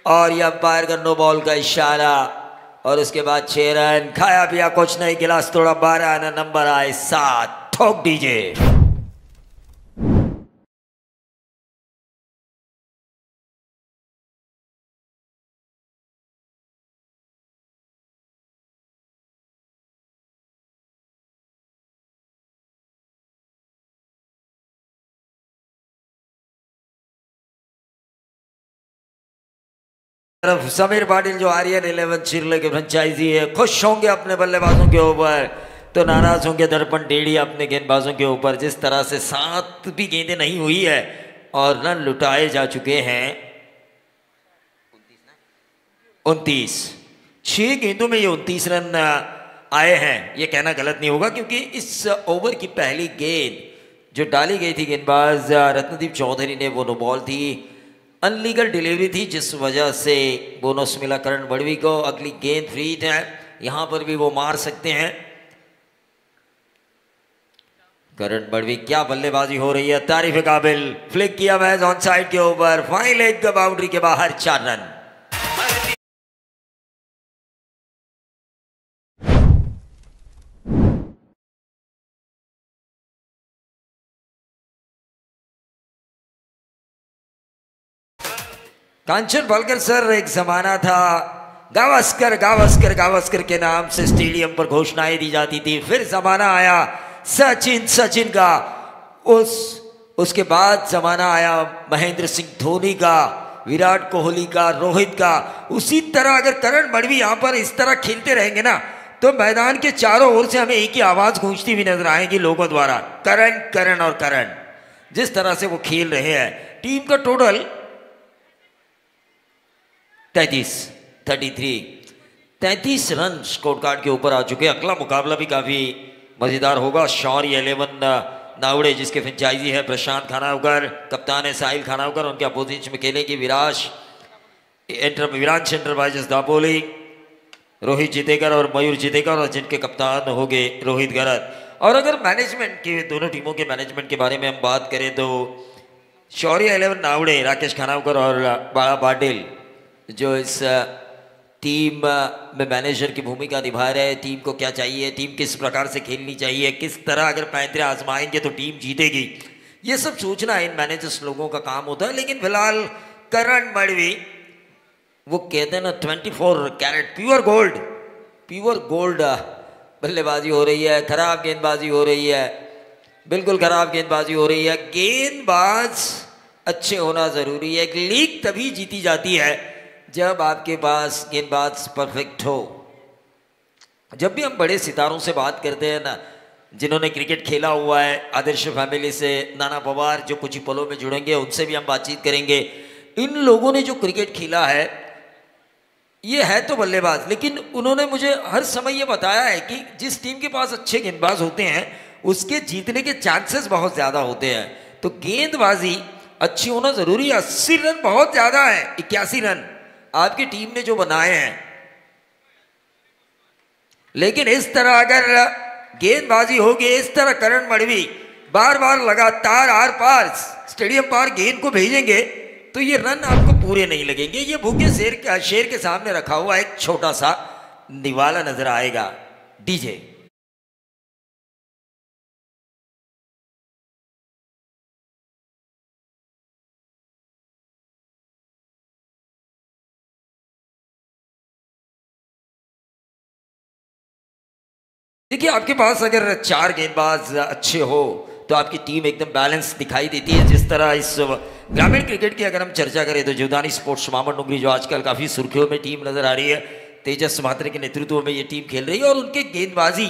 और ये अंपायर का नो बॉल का इशारा। और उसके बाद 6 रन, खाया पिया कुछ नहीं, गिलास तोड़ा 12 रन, नंबर आए 7। ठोक दीजिए। समीर पाटिल जो आर्यन 11 चिरले के फ्रेंचाइजी है, खुश होंगे अपने बल्लेबाजों के ऊपर तो नाराज होंगे दर्पण टेढ़ी अपने गेंदबाजों के ऊपर। जिस तरह से 7 भी गेंदें नहीं हुई है और रन लुटाए जा चुके हैं 29। 6 गेंदों में ये 29 रन आए हैं, ये कहना गलत नहीं होगा, क्योंकि इस ओवर की पहली गेंद जो डाली गई थी गेंदबाज रत्नदीप चौधरी ने, वो नो बॉल थी, अनलीगल डिलीवरी थी, जिस वजह से बोनस मिला करण बड़वी को। अगली गेंद फ्री है, यहां पर भी वो मार सकते हैं। करण बड़वी, क्या बल्लेबाजी हो रही है, तारीफ काबिल। फ्लिक किया मैच ऑन साइड के ऊपर, फाइन लेग बाउंड्री के बाहर, 4 रन। कांचन बलकर सर, एक जमाना था गावस्कर गावस्कर गावस्कर के नाम से स्टेडियम पर घोषणाएं दी जाती थी। फिर जमाना आया सचिन सचिन का, उसके बाद जमाना आया महेंद्र सिंह धोनी का, विराट कोहली का, रोहित का। उसी तरह अगर करण बड़वी यहाँ पर इस तरह खेलते रहेंगे ना, तो मैदान के चारों ओर से हमें एक ही आवाज गूंजती हुई नजर आएगी लोगों द्वारा, करण करण और करण। जिस तरह से वो खेल रहे हैं, टीम का टोटल 33 रन स्कोर कार्ड के ऊपर आ चुके। अगला मुकाबला भी काफी मजेदार होगा। शौर्य 11 नावड़े, जिसके फ्रेंचाइजी है प्रशांत खानावकर, कप्तान है साहिल खानावकर, उनके अपोजिशन में खेलेंगे विरांश एंटरप्राइजेस दापोली, रोहित जीतेकर और मयूर जीतेकर, और जिनके कप्तान होंगे रोहित गरत। और अगर मैनेजमेंट के, दोनों टीमों के मैनेजमेंट के बारे में हम बात करें तो शौर्य 11 नावड़े, राकेश खानावकर और बाला पाटिल जो इस टीम में मैनेजर की भूमिका निभा रहे हैं। टीम को क्या चाहिए, टीम किस प्रकार से खेलनी चाहिए, किस तरह अगर पैंतरे आजमाएंगे तो टीम जीतेगी, ये सब सोचना इन मैनेजर्स लोगों का काम होता है। लेकिन फिलहाल करण बड़वी, वो कहते हैं ना 24 कैरेट प्योर गोल्ड बल्लेबाजी हो रही है। खराब गेंदबाजी हो रही है, बिल्कुल खराब गेंदबाजी हो रही है। गेंदबाज अच्छे होना जरूरी है। एक लीग तभी जीती जाती है जब आपके पास गेंदबाज परफेक्ट हो। जब भी हम बड़े सितारों से बात करते हैं ना, जिन्होंने क्रिकेट खेला हुआ है, आदर्श फैमिली से नाना पवार जो कुछ ही पलों में जुड़ेंगे, उनसे भी हम बातचीत करेंगे। इन लोगों ने जो क्रिकेट खेला है, ये है तो बल्लेबाज, लेकिन उन्होंने मुझे हर समय ये बताया है कि जिस टीम के पास अच्छे गेंदबाज होते हैं उसके जीतने के चांसेस बहुत ज्यादा होते हैं। तो गेंदबाजी अच्छी होना जरूरी है। 80 रन बहुत ज्यादा है, 81 रन आपकी टीम ने जो बनाए हैं। लेकिन इस तरह अगर गेंदबाजी होगी, इस तरह करण बड़वी बार बार लगातार आर पार स्टेडियम पार गेंद को भेजेंगे तो ये रन आपको पूरे नहीं लगेंगे। ये भूखे शेर के सामने रखा हुआ एक छोटा सा निवाला नजर आएगा। डीजे देखिए, आपके पास अगर 4 गेंदबाज अच्छे हो तो आपकी टीम एकदम बैलेंस दिखाई देती है। जिस तरह इस ग्रामीण क्रिकेट की अगर हम चर्चा करें तो जीवदानी स्पोर्ट्स मामन डुंगरी जो आजकल काफ़ी सुर्खियों में टीम नजर आ रही है, तेजस महात्रे के नेतृत्व में ये टीम खेल रही है। और उनके गेंदबाजी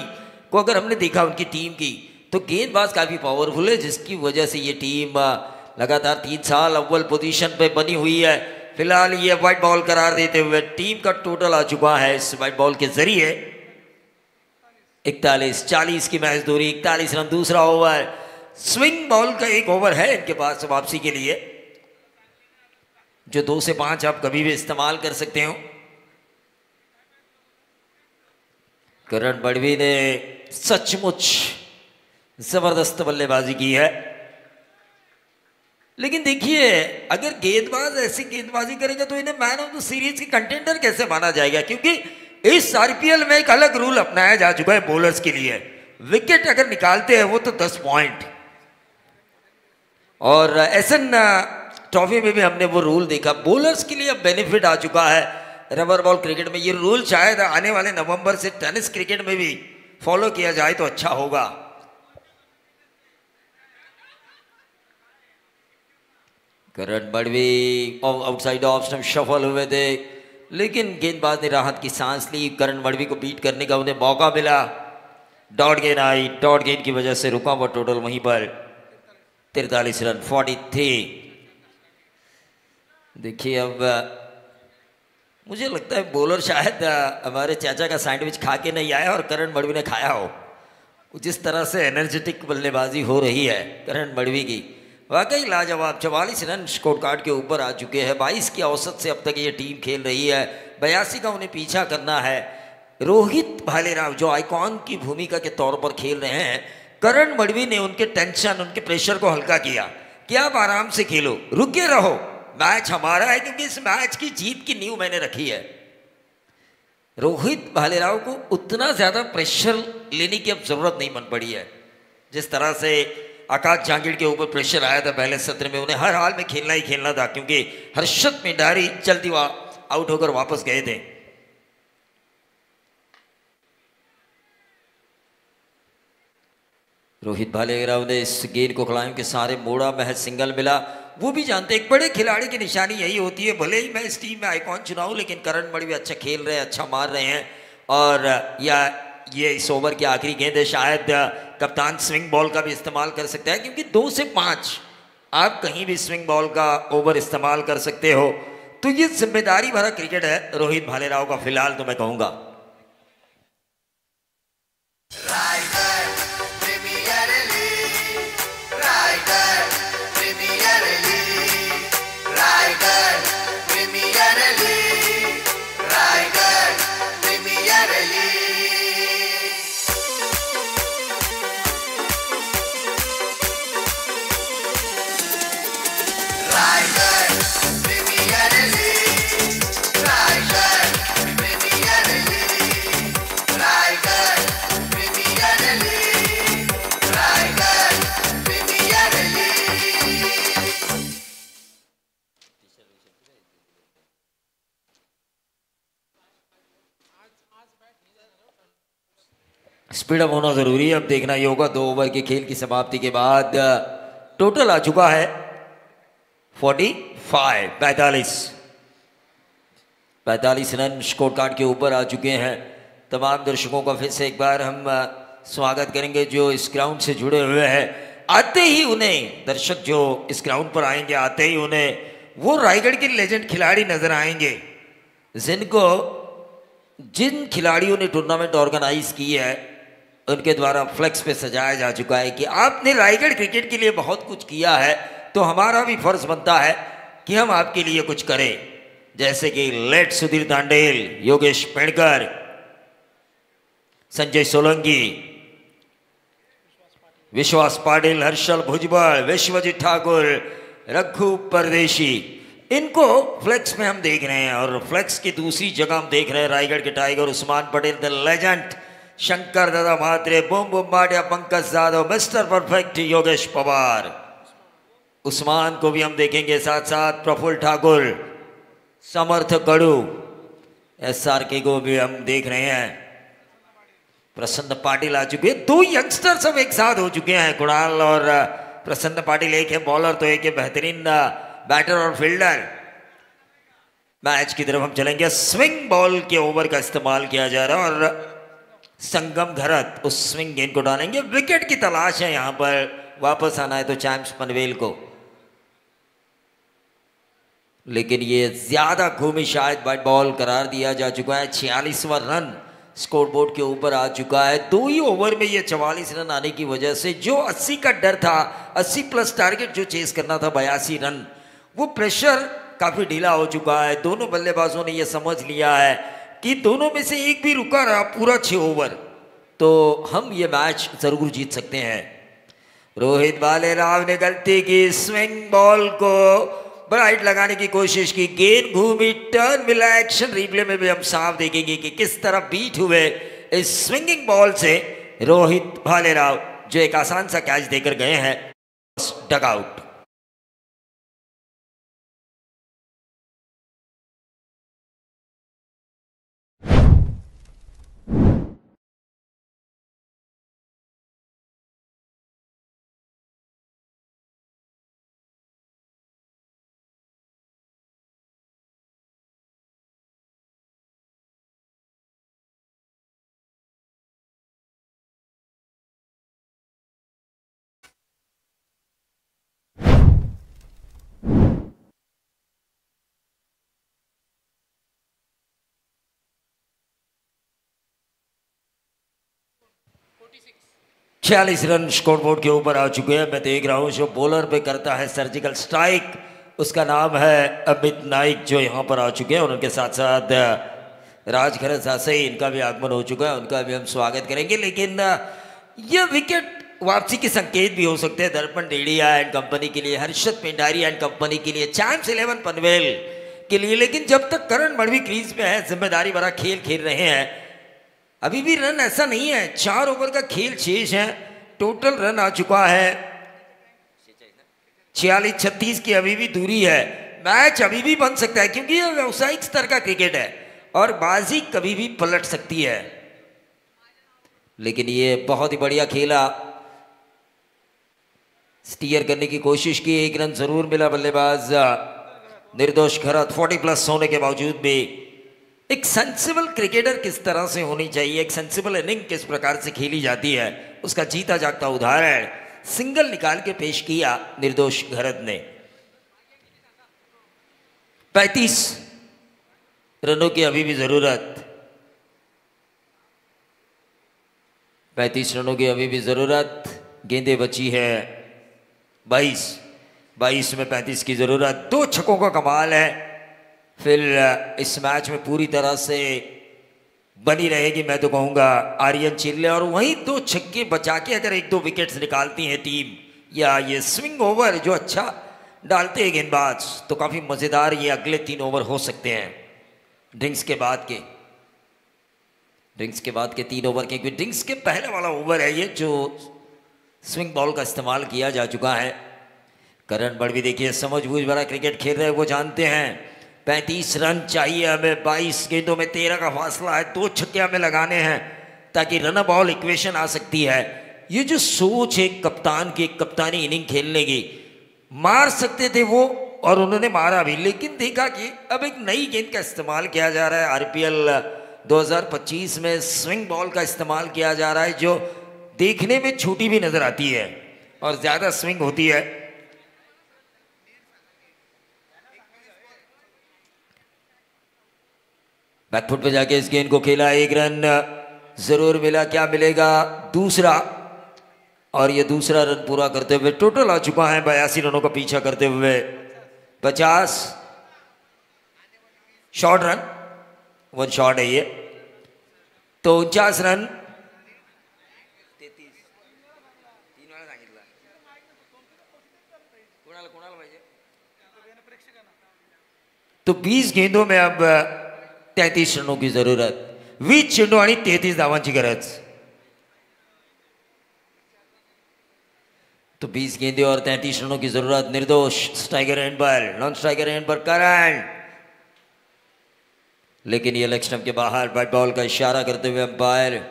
को अगर हमने देखा उनकी टीम की, तो गेंदबाज काफ़ी पावरफुल है, जिसकी वजह से ये टीम लगातार 3 साल अव्वल पोजीशन पे बनी हुई है। फिलहाल ये व्हाइट बॉल करार देते हुए टीम का टोटल आ चुका है इस व्हाइट बॉल के जरिए 41-40 की मैच दूरी, 41 रन। दूसरा ओवर स्विंग बॉल का एक ओवर है इनके पास वापसी के लिए, जो 2 से 5 आप कभी भी इस्तेमाल कर सकते हो। करण बड़वी ने सचमुच जबरदस्त बल्लेबाजी की है, लेकिन देखिए अगर गेंदबाज ऐसी गेंदबाजी करेगा तो इन्हें मैन ऑफ द सीरीज की कंटेंडर कैसे माना जाएगा, क्योंकि इस आरपीएल में एक अलग रूल अपनाया जा चुका है बॉलर्स के लिए। विकेट अगर निकालते हैं वो तो 10 पॉइंट, और एसएन ट्रॉफी में भी हमने वो रूल देखा। बॉलर्स के लिए अब बेनिफिट आ चुका है रबर बॉल क्रिकेट में। ये रूल शायद आने वाले नवंबर से टेनिस क्रिकेट में भी फॉलो किया जाए तो अच्छा होगा। करण बड़वी आउटसाइड ऑफ स्टंप शफल हुए थे, लेकिन गेंदबाज ने राहत की सांस ली। करण बड़वी को बीट करने का उन्हें मौका मिला। डॉट गेंद आई, डॉट गेंद की वजह से रुका हुआ टोटल वहीं पर 43 रन 43। देखिए अब मुझे लगता है बॉलर शायद हमारे चाचा का सैंडविच खा के नहीं आया और करण बड़वी ने खाया हो। जिस तरह से एनर्जेटिक बल्लेबाजी हो रही है करण बड़वी की, वाकई लाजवाब। 44 रन स्कोर कार्ड के ऊपर आ चुके हैं। 22 की औसत से अब तक ये टीम खेल रही है। 82 का उन्हें पीछा करना है। रोहित भालेराव जो आइकॉन की भूमिका के तौर पर खेल रहे हैं, करण बड़वी ने उनके टेंशन, उनके प्रेशर को हल्का किया कि आप आराम से खेलो, रुके रहो, मैच हमारा है, क्योंकि इस मैच की जीत की नींव मैंने रखी है। रोहित भालेराव को उतना ज्यादा प्रेशर लेने की अब जरूरत नहीं बन पड़ी है। जिस तरह से आकाश जहांगीर के ऊपर प्रेशर आया था पहले सत्र में, उन्हें हर हाल में खेलना ही खेलना था, क्योंकि हर्षद मिंडारी जल्दी आउट होकर वापस गए थे। रोहित भालेराव ने इस गेंद को खिलाड़ियों के सारे मोड़ा, महज सिंगल मिला। वो भी जानते एक बड़े खिलाड़ी की निशानी यही होती है, भले ही मैं इस टीम में आइकॉन चुना हूं, लेकिन करण बड़वी अच्छा खेल रहे हैं, अच्छा मार रहे हैं। और या ये इस ओवर की आखिरी गेंद है, शायद कप्तान स्विंग बॉल का भी इस्तेमाल कर सकता है, क्योंकि 2 से 5 आप कहीं भी स्विंग बॉल का ओवर इस्तेमाल कर सकते हो। तो ये जिम्मेदारी भरा क्रिकेट है रोहित भालेराव का, फिलहाल तो मैं कहूंगा। स्पीड अप होना जरूरी है। अब देखना ये होगा 2 ओवर के खेल की समाप्ति के बाद टोटल आ चुका है 45 रन स्कोर कार्ड के ऊपर आ चुके हैं। तमाम दर्शकों का फिर से एक बार हम स्वागत करेंगे जो इस ग्राउंड से जुड़े हुए हैं। आते ही उन्हें दर्शक जो इस ग्राउंड पर आएंगे, आते ही उन्हें वो रायगढ़ के लेजेंड खिलाड़ी नजर आएंगे जिन खिलाड़ियों ने टूर्नामेंट ऑर्गेनाइज की है, उनके द्वारा फ्लेक्स पे सजाया जा चुका है कि आपने रायगढ़ क्रिकेट के लिए बहुत कुछ किया है, तो हमारा भी फर्ज बनता है कि हम आपके लिए कुछ करें। जैसे कि लेट सुधीर तांडेल, योगेश पेड़कर, संजय सोलंकी, विश्वास पाटिल, हर्षल भुजबल, विश्वजीत ठाकुर, रघु परदेशी, इनको फ्लेक्स में हम देख रहे हैं। और फ्लेक्स की दूसरी जगह हम देख रहे हैं रायगढ़ के tiger Usman Patel, the legend Shankar Dada Mhatre, boom boom Madiya, Pankaj Jadhav, mister perfect Yogesh Pawar. Usman को भी हम देखेंगे, साथ साथ प्रफुल्ल ठाकुर, समर्थ कड़ू, SRK को भी हम देख रहे हैं। प्रसन्न पाटिल आ चुके हैं। 2 यंगस्टर्स अब एक साथ हो चुके हैं, कुणाल और प्रसन्न पाटिल। एक है बॉलर तो एक है बेहतरीन बैटर और फील्डर। मैच की तरफ हम चलेंगे। स्विंग बॉल के ओवर का इस्तेमाल किया जा रहा है और संगम घरत उस स्विंग गेंद को डालेंगे। विकेट की तलाश है यहां पर, वापस आना है तो चैम्प्स पनवेल को, लेकिन ये ज्यादा घूमी शायद वाइड बॉल करार दिया जा चुका है। 46वां रन स्कोर बोर्ड के ऊपर आ चुका है। 2 ही ओवर में ये 44 रन आने की वजह से जो 80 का डर था, 80 प्लस टारगेट जो चेस करना था 82 रन, वो प्रेशर काफी ढीला हो चुका है। दोनों बल्लेबाजों ने यह समझ लिया है कि दोनों में से एक भी रुका रहा पूरा 6 ओवर तो हम ये मैच जरूर जीत सकते हैं। रोहित भालेराव ने गलती की, स्विंग बॉल को ब्राइट लगाने की कोशिश की, गेंद घूमी, टर्न मिला। एक्शन रिप्ले में भी हम साफ देखेंगे कि किस तरह बीट हुए इस स्विंगिंग बॉल से रोहित भालेराव, जो एक आसान सा कैच देकर गए हैं डगआउट। छियालीस रन स्कोरबोर्ड के ऊपर आ चुके हैं। मैं देख रहा हूं जो बॉलर पे करता है सर्जिकल स्ट्राइक, उसका नाम है अमित नाइक, जो यहाँ पर आ चुके हैं। और उनके साथ साथ राजखरत सासे, इनका भी आगमन हो चुका है, उनका भी हम स्वागत करेंगे। लेकिन ये विकेट वापसी के संकेत भी हो सकते हैं दर्पण डेड़िया एंड कंपनी के लिए, हर्षद पेंडारी एंड कंपनी के लिए, चैंप्स 11 पनवेल के लिए। लेकिन जब तक करण मड़वी क्रीज पे है, जिम्मेदारी भरा खेल खेल रहे हैं, अभी भी रन ऐसा नहीं है, 4 ओवर का खेल शेष है। टोटल रन आ चुका है 46-36 की अभी भी दूरी है। मैच अभी भी बन सकता है क्योंकि यह व्यावसायिक स्तर का क्रिकेट है और बाजी कभी भी पलट सकती है। लेकिन ये बहुत ही बढ़िया खेला, स्टीयर करने की कोशिश की, 1 रन जरूर मिला। बल्लेबाज निर्दोष खरत 40+ होने के बावजूद भी एक सेंसिबल क्रिकेटर किस तरह से होनी चाहिए, एक सेंसिबल इनिंग किस प्रकार से खेली जाती है, उसका जीता जागता उदाहरण सिंगल निकाल के पेश किया निर्दोष खरत ने। 35 रनों की अभी भी जरूरत, 35 रनों की अभी भी जरूरत। गेंदें बची है 22 में 35 की जरूरत। 2 छक्कों का कमाल है। फिर इस मैच में पूरी तरह से बनी रहेगी, मैं तो कहूंगा, आर्यन चिल्ले। और वहीं 2 छक्के बचा के अगर 1-2 विकेट्स निकालती है टीम, या ये स्विंग ओवर जो अच्छा डालते हैं गेंदबाज, तो काफी मजेदार ये अगले 3 ओवर हो सकते हैं ड्रिंक्स के बाद के 3 ओवर के। क्योंकि ड्रिंक्स के पहले वाला ओवर है ये जो स्विंग बॉल का इस्तेमाल किया जा चुका है। करण बड़वी देखिए समझबूझ भरा क्रिकेट खेल रहे हैं, वो जानते हैं 35 रन चाहिए हमें, 22 गेंदों में 13 का फासला है, 2 छक्के हमें लगाने हैं ताकि रन बॉल इक्वेशन आ सकती है। ये जो सोच है कप्तान की, कप्तानी इनिंग खेलने की, मार सकते थे वो और उन्होंने मारा भी, लेकिन देखा कि अब एक नई गेंद का इस्तेमाल किया जा रहा है। आरपीएल 2025 में स्विंग बॉल का इस्तेमाल किया जा रहा है जो देखने में छोटी भी नजर आती है और ज्यादा स्विंग होती है। बैकफुट पे जाके इस गेंद को खेला, 1 रन जरूर मिला। क्या मिलेगा? दूसरा, और ये दूसरा रन पूरा करते हुए टोटल आ चुका है 82 रनों का पीछा करते हुए 50। शॉर्ट रन, 1 शॉट है ये, तो 49 रन। तो 20 गेंदों में अब 33 रनों की जरूरत, 20 चेंडू आणि 33 धावांची गरज। तो 20 गेंदे और 33 रनों की जरूरत। निर्दोष स्ट्राइकर एंड पर, नॉन स्ट्राइकर एंड पर करण, लेकिन ये लेग स्टंप के बाहर, बैट बॉल का इशारा करते हुए अंपायर।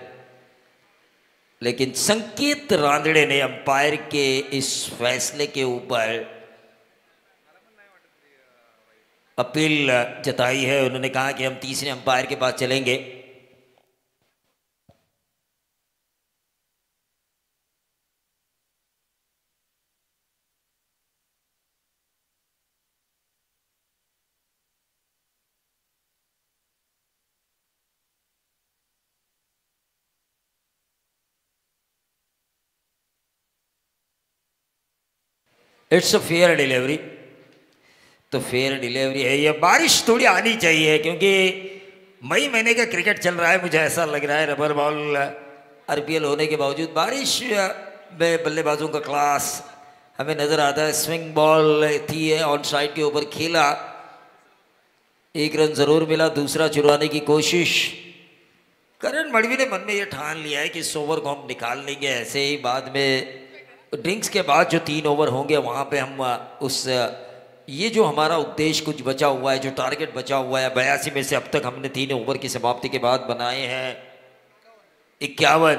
लेकिन संकेत रांदड़े ने अंपायर के इस फैसले के ऊपर अपील जताई है। उन्होंने कहा कि हम तीसरे अंपायर के पास चलेंगे। इट्स अ फेयर डिलीवरी, तो फेयर डिलीवरी है ये। बारिश थोड़ी आनी चाहिए क्योंकि मई महीने का क्रिकेट चल रहा है, मुझे ऐसा लग रहा है रबर बॉल आरपीएल होने के बावजूद बारिश में बल्लेबाजों का क्लास हमें नजर आता है। स्विंग बॉल थी ऑन साइड के ऊपर खेला, 1 रन जरूर मिला, दूसरा चुराने की कोशिश। करण मड़वी ने मन में ये ठान लिया है कि इस ओवर को हम निकाल लेंगे, ऐसे ही बाद में ड्रिंक्स के बाद जो 3 ओवर होंगे वहाँ पे हम उस ये जो हमारा उद्देश्य कुछ बचा हुआ है, जो टारगेट बचा हुआ है 82 में से अब तक हमने 3 ओवर की समाप्ति के बाद बनाए हैं 51,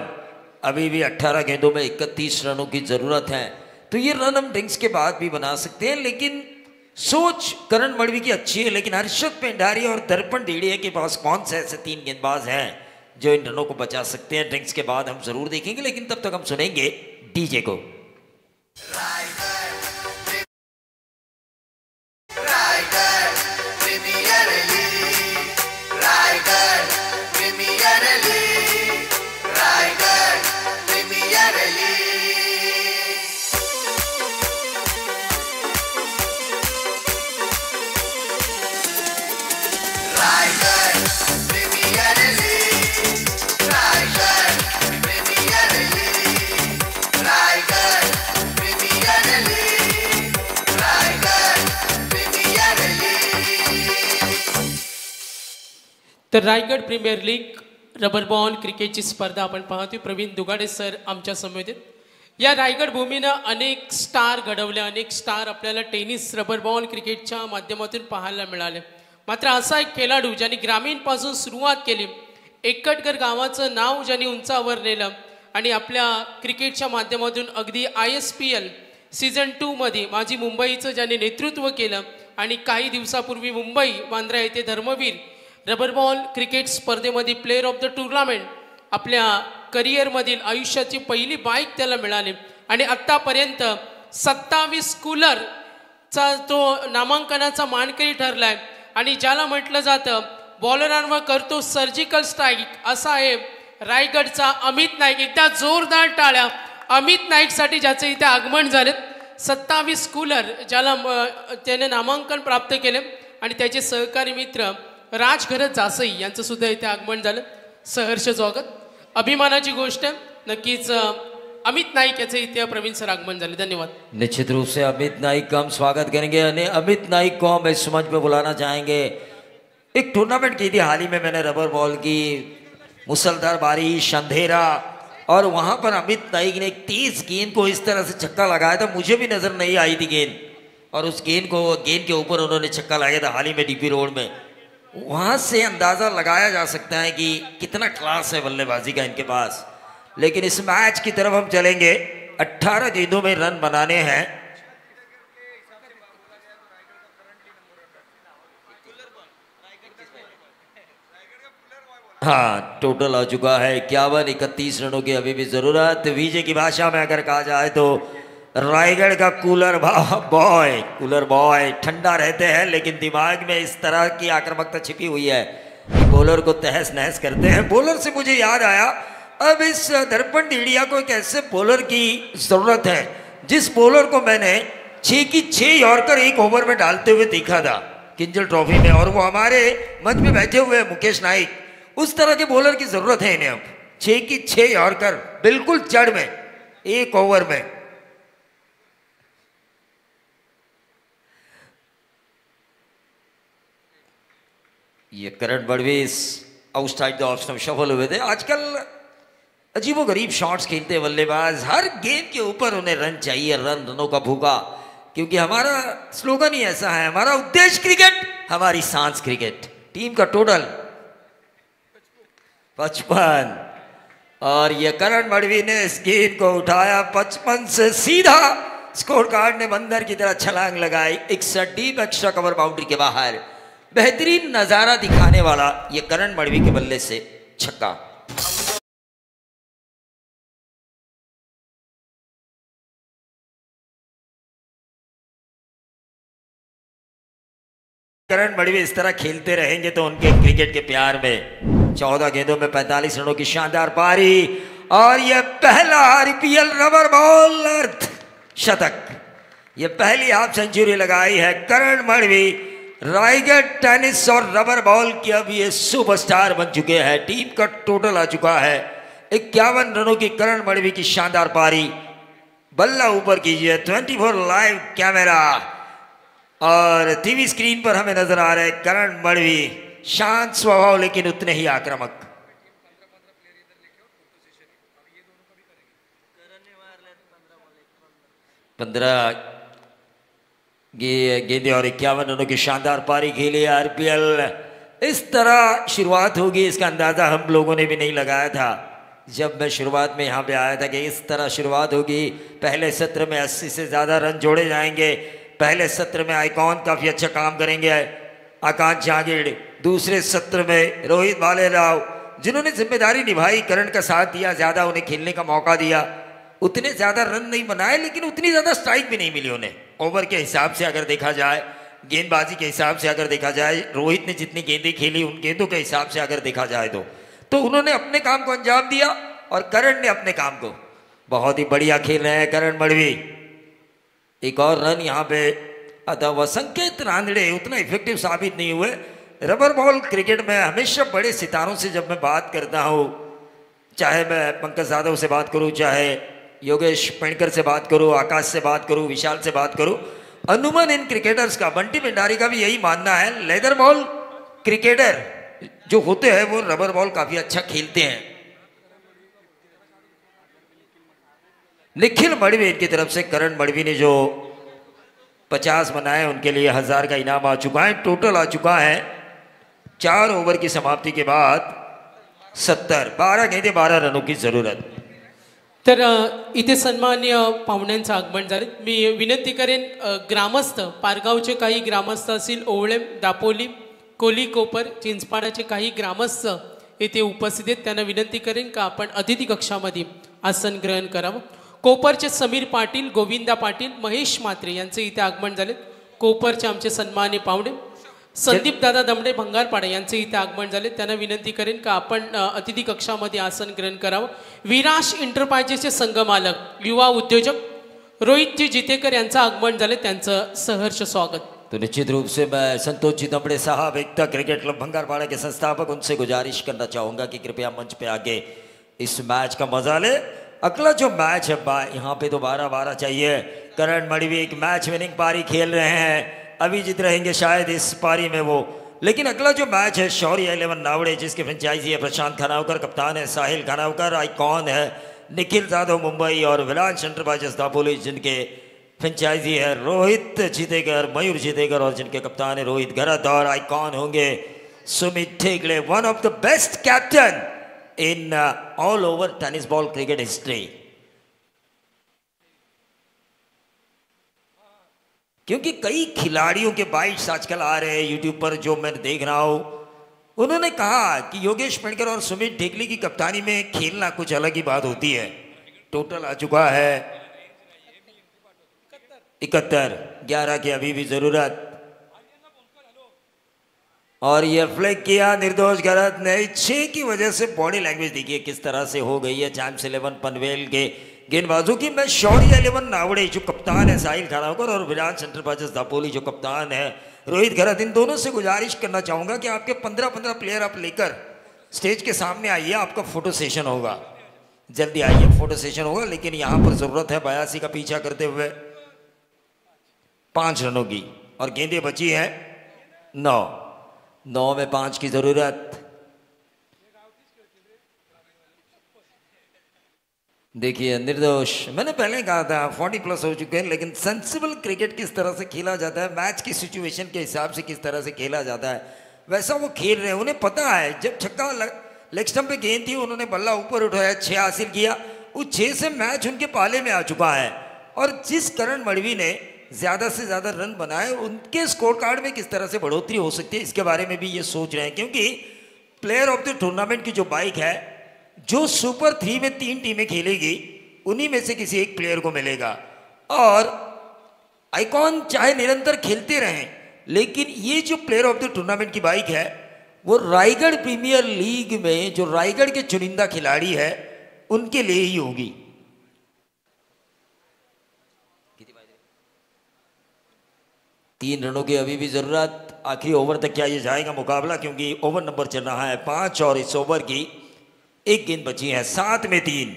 अभी भी 18 गेंदों में 31 रनों की ज़रूरत है। तो ये रन हम ड्रिंक्स के बाद भी बना सकते हैं, लेकिन सोच करण मड़वी की अच्छी है, लेकिन हर्षद पेंडारी और दर्पण डेड़िया के पास कौन से ऐसे 3 गेंदबाज हैं जो इन रनों को बचा सकते हैं। ड्रिंक्स के बाद हम जरूर देखेंगे, लेकिन तब तक हम सुनेंगे डीजे को। तर Raigad premier league rubber ball क्रिकेटची स्पर्धा आपण पाहतोय। प्रवीण दुगाडे सर आमच्या समवेत। या रायगड भूमीनं अनेक स्टार घडवले, अनेक स्टार आपल्याला टेनिस रबर बॉल क्रिकेटच्या माध्यमातून पाहायला मिळाले। मात्र असा एक खेळाडू ज्यांनी ग्रामीणपासून सुरुवात केली, एकटकर गावाचं नाव ज्यांनी उंचावर नेलं आणि आपल्या क्रिकेटच्या माध्यमातून अगदी ISPL सीझन 2 मध्ये माझी मुंबईचं ज्यांनी नेतृत्व केलं आणि काही दिवसापूर्वी मुंबई बांद्रा येथे धर्मवीर रबर बॉल क्रिकेट स्पर्धेमध्ये प्लेयर ऑफ द टुर्नामेंट आपल्या करिअरमधील आयुष्याची पहिली बाईक त्याला मिळाली आणि आत्तापर्यंत 27 कूलरचा तो नामांकनाचा मानकरी ठरलाय आणि ज्याला म्हटलं जातं बॉलरांवर करतो सर्जिकल स्ट्राईक असा आहे रायगडचा अमित नाईक। एकदा जोरदार टाळ्या अमित नाईकसाठी ज्याचे इथे आगमन झाले। 27 कूलर ज्याला त्याने नामांकन प्राप्त केले आणि त्याचे सहकारी मित्र राजघरत जासई यांचं सुद्धा इथे आगमन झालं। सहर्ष स्वागत, अभिमानाची गोष्ट नक्कीच। अमित नाईक याचे इथे प्रवीण सर आगमन झाले, धन्यवाद। निश्चित रूप से अमित नाइक का हम स्वागत करेंगे। अमित नाइक को हम इस मंच पे बुलाना चाहेंगे। एक टूर्नामेंट की थी हाल ही में मैंने रबर बॉल की, मुसलधार बारिश, अंधेरा, और वहां पर अमित नाइक ने एक तेज गेंद को इस तरह से छक्का लगाया था, मुझे भी नजर नहीं आई थी गेंद, और उस गेंद के ऊपर उन्होंने छक्का लगाया था हाल ही में DP रोड में। वहां से अंदाजा लगाया जा सकता है कि कितना क्लास है बल्लेबाजी का इनके पास। लेकिन इस मैच की तरफ हम चलेंगे। 18 गेंदों में रन बनाने हैं। हाँ, टोटल आ चुका है 51, 31 रनों की अभी भी जरूरत। विजय की भाषा में अगर कहा जाए तो रायगढ़ का कूलर बॉय ठंडा रहते हैं, लेकिन दिमाग में इस तरह की आक्रामकता छिपी हुई है कि बॉलर को तहस नहस करते हैं। बॉलर से मुझे याद आया, अब इस दर्पण डेड़िया को एक ऐसे बॉलर की जरूरत है जिस बॉलर को मैंने 6 की 6 यॉर्कर 1 ओवर में डालते हुए देखा था किंजल ट्रॉफी में, और वो हमारे मंच में बैठे हुए मुकेश नाइक। उस तरह के बॉलर की जरूरत है इन्हें अब। 6 की 6 यॉर्कर बिल्कुल जड़ में 1 ओवर में। ये Karan Madvi outside the off stump सफल हुए थे। आजकल अजीबोगरीब शॉट्स खेलते बल्लेबाज, हर गेंद के ऊपर उन्हें रन चाहिए, रनों का भूखा, क्योंकि हमारा स्लोगन ही ऐसा है, हमारा उद्देश्य क्रिकेट, हमारी सांस क्रिकेट। टीम का टोटल 55, और ये करण मड़वी ने इस गेंद को उठाया 55 से सीधा स्कोर कार्ड ने बंदर की तरह छलांग लगाई। 61 डीप एक्स्ट्रा कवर बाउंड्री के बाहर बेहतरीन नजारा दिखाने वाला ये करण मड़वी के बल्ले से छक्का। करण मड़वी इस तरह खेलते रहेंगे तो उनके क्रिकेट के प्यार में 14 गेंदों में 45 रनों की शानदार पारी, और यह पहला RPL रबर बॉल अर्थ शतक, यह पहली हाफ सेंचुरी लगाई है करण मड़वी रायगढ़ टेनिस और रबर बॉल के अब ये सुपरस्टार बन चुके हैं। टीम का टोटल आ चुका है 51 रनों की करण मड़वी की शानदार पारी। बल्ला ऊपर कीजिए, 24 लाइव कैमरा और टीवी स्क्रीन पर हमें नजर आ रहे करण मड़वी, शांत स्वभाव लेकिन उतने ही आक्रामक। पंद्रह गेंदे और 51 रनों की शानदार पारी खेली आरपीएल। इस तरह शुरुआत होगी इसका अंदाजा हम लोगों ने भी नहीं लगाया था जब मैं शुरुआत में यहाँ पे आया था कि इस तरह शुरुआत होगी। पहले सत्र में 80 से ज़्यादा रन जोड़े जाएंगे। पहले सत्र में आइकॉन काफ़ी अच्छा काम करेंगे आकाश जहांगीर। दूसरे सत्र में रोहित भालेराव जिन्होंने जिम्मेदारी निभाई, करण का साथ दिया, ज़्यादा उन्हें खेलने का मौका दिया। उतने ज़्यादा रन नहीं बनाए लेकिन उतनी ज़्यादा स्ट्राइक भी नहीं मिली उन्हें। ओवर के हिसाब से अगर देखा जाए, गेंदबाजी के हिसाब से अगर देखा जाए, रोहित ने जितनी गेंदें खेली उन गेंदों के हिसाब से अगर देखा जाए तो उन्होंने अपने काम को अंजाम दिया और करण ने अपने काम को। बहुत ही बढ़िया खेल रहे हैं करण मड़वी। एक और रन यहाँ पे आता हुआ। संकेत रांदड़े उतना इफेक्टिव साबित नहीं हुए। रबर बॉल क्रिकेट में हमेशा बड़े सितारों से जब मैं बात करता हूँ, चाहे मैं पंकज यादव से बात करूँ, चाहे योगेश पेणकर से बात करूँ, आकाश से बात करूँ, विशाल से बात करूँ, अनुमान इन क्रिकेटर्स का, बंटी भंडारी का भी यही मानना है, लेदर बॉल क्रिकेटर जो होते हैं वो रबर बॉल काफी अच्छा खेलते हैं। निखिल मड़वी की तरफ से करण मड़वी ने जो 50 बनाए उनके लिए 1000 का इनाम आ चुका है। टोटल आ चुका है 4 ओवर की समाप्ति के बाद 70, 12 गेंदे 12 रनों की जरूरत। तर इथे सन्मान्य पाहुण्यांचं आगमन झाले। मी विनंती करेन ग्रामस्थ, पारगावचे काही ग्रामस्थ असतील, ओवळे, दापोली, कोली, कोपर, चिंचपाडाचे काही ग्रामस्थ येथे उपस्थित आहेत, त्यांना विनंती करेन का आपण अतिथी कक्षामध्ये आसन ग्रहण करावं। कोपरचे समीर पाटील, गोविंदा पाटील, महेश म्हात्रे यांचे इथे आगमन झाले। कोपरचे आमचे सन्मान्य पाहुणे संदीप दादा दमडे भंगारपाडा यांचे इथे आगमन झाले, त्यांना विनंती करेन का आपण अतिथी कक्षामध्ये आसन ग्रहण करावं। विराश इंटरप्राइजेसचे संघमालक, युवा उद्योजक रोहितजी जितेकर यांचं आगमन झाले, त्यांचं सहर्ष स्वागत। तो निश्चित रूप से मैं संतोष जी दमड़े साहब, एकता क्रिकेट क्लब भंगारपाड़ा के संस्थापक, उनसे गुजारिश करना चाहूँगा कि कृपया मंच पे आके इस मैच का मजा ले। अगला जो मैच है यहाँ पे तो 12-12 चाहिए। करण मड़वी एक मैच विनिंग पारी खेल रहे हैं, अभी जीत रहेंगे शायद इस पारी में वो। लेकिन अगला जो मैच है शौर्य 11 नावड़े, जिसके फ्रेंचाइजी है प्रशांत खानावकर, कप्तान है साहिल खानावकर, आइकॉन है निखिल जाधव मुंबई, और विलास एंटरप्राइजेस दापोली जिनके फ्रेंचाइजी है रोहित जीतेकर, मयूर जीतेकर, और जिनके कप्तान है रोहित गरत, और आइकॉन होंगे Sumit Thegade, one of the best captain in all over tennis ball cricket history. क्योंकि कई खिलाड़ियों के बाइट्स आजकल आ रहे हैं यूट्यूब पर जो मैं देख रहा हूं, उन्होंने कहा कि योगेश पेणकर और सुमित ठेगड़े की कप्तानी में खेलना कुछ अलग ही बात होती है। टोटल आ चुका है 71, 11 की अभी भी जरूरत, और ये फ्लैग किया निर्दोष गलत नहीं। 6 की वजह से बॉडी लैंग्वेज देखिए किस तरह से हो गई है चैंप्स 11 पनवेल के गेंदबाजों की। मैं शौर्य 11 नावड़े जो कप्तान है साहिल खानावकर, और विराट एंटरप्राइजेस दापोली जो कप्तान है रोहित गरत, इन दोनों से गुजारिश करना चाहूंगा कि आपके 15-15 प्लेयर आप लेकर स्टेज के सामने आइए, आपका फोटो सेशन होगा। जल्दी आइए, फोटो सेशन होगा। लेकिन यहाँ पर जरूरत है 82 का पीछा करते हुए 5 रनों की, और गेंदें बची है 9 में 5 की जरूरत। देखिए निर्दोष, मैंने पहले कहा था 40 प्लस हो चुके हैं, लेकिन सेंसिबल क्रिकेट किस तरह से खेला जाता है, मैच की सिचुएशन के हिसाब से किस तरह से खेला जाता है, वैसा वो खेल रहे हैं। उन्हें पता है जब छक्का लेग स्टंप पे गेंद थी, उन्होंने बल्ला ऊपर उठाया, 6 हासिल किया, उस 6 से मैच उनके पाले में आ चुका है। और जिस करण मड़वी ने ज़्यादा से ज़्यादा रन बनाए, उनके स्कोर कार्ड में किस तरह से बढ़ोतरी हो सकती है, इसके बारे में भी ये सोच रहे हैं। क्योंकि प्लेयर ऑफ द टूर्नामेंट की जो बाइक है, जो सुपर 3 में 3 टीमें खेलेगी, उन्हीं में से किसी एक प्लेयर को मिलेगा। और आइकॉन चाहे निरंतर खेलते रहें, लेकिन ये जो प्लेयर ऑफ द टूर्नामेंट की बाइक है, वो रायगढ़ प्रीमियर लीग में जो रायगढ़ के चुनिंदा खिलाड़ी है उनके लिए ही होगी। 3 रनों की अभी भी जरूरत। आखिरी ओवर तक क्या ये जाएगा मुकाबला, क्योंकि ओवर नंबर चल रहा है 5 और इस ओवर की 1 गेंद बची है, 7 में 3।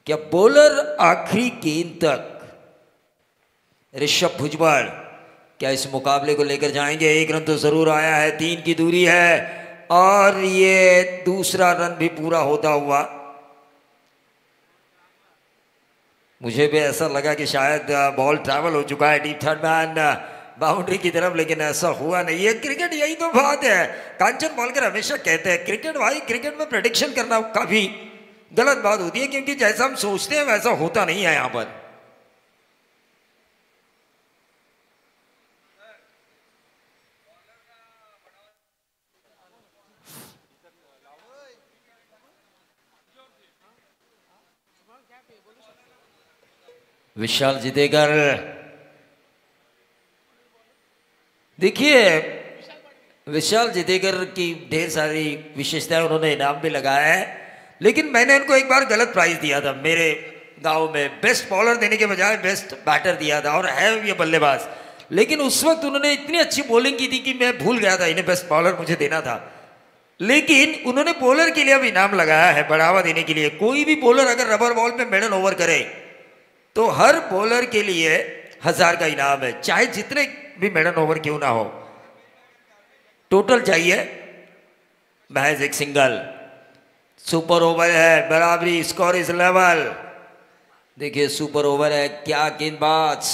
क्या बॉलर आखिरी गेंद तक ऋषभ भुजबल क्या इस मुकाबले को लेकर जाएंगे? 1 रन तो जरूर आया है, 3 की दूरी है और ये दूसरा रन भी पूरा होता हुआ मुझे भी ऐसा लगा कि शायद बॉल ट्रैवल हो चुका है डीप थर्ड मैन बाउंड्री की तरफ, लेकिन ऐसा हुआ नहीं है। क्रिकेट यही तो बात है, कांचन बॉलकर हमेशा कहते हैं क्रिकेट भाई, क्रिकेट में प्रेडिक्शन करना काफी गलत बात होती है, क्योंकि जैसा हम सोचते हैं वैसा होता नहीं है यहां पर। विशाल जितेकर, देखिए विशाल जितेकर की ढेर सारी विशेषताएं, उन्होंने इनाम भी लगाया है, लेकिन मैंने उनको एक बार गलत प्राइज दिया था मेरे गांव में, बेस्ट बॉलर देने के बजाय बेस्ट बैटर दिया था, और है ये बल्लेबाज, लेकिन उस वक्त उन्होंने इतनी अच्छी बॉलिंग की थी कि मैं भूल गया था इन्हें बेस्ट बॉलर मुझे देना था। लेकिन उन्होंने बॉलर के लिए अब इनाम लगाया है बढ़ावा देने के लिए। कोई भी बॉलर अगर रबर बॉल पे मेडल ओवर करे तो हर बॉलर के लिए 1000 का इनाम है, चाहे जितने भी मेडल ओवर क्यों ना हो। टोटल चाहिए महज एक सिंगल। सुपर ओवर है, बराबरी, स्कोर इज लेवल। देखिए सुपर ओवर है, क्या गेंदबाज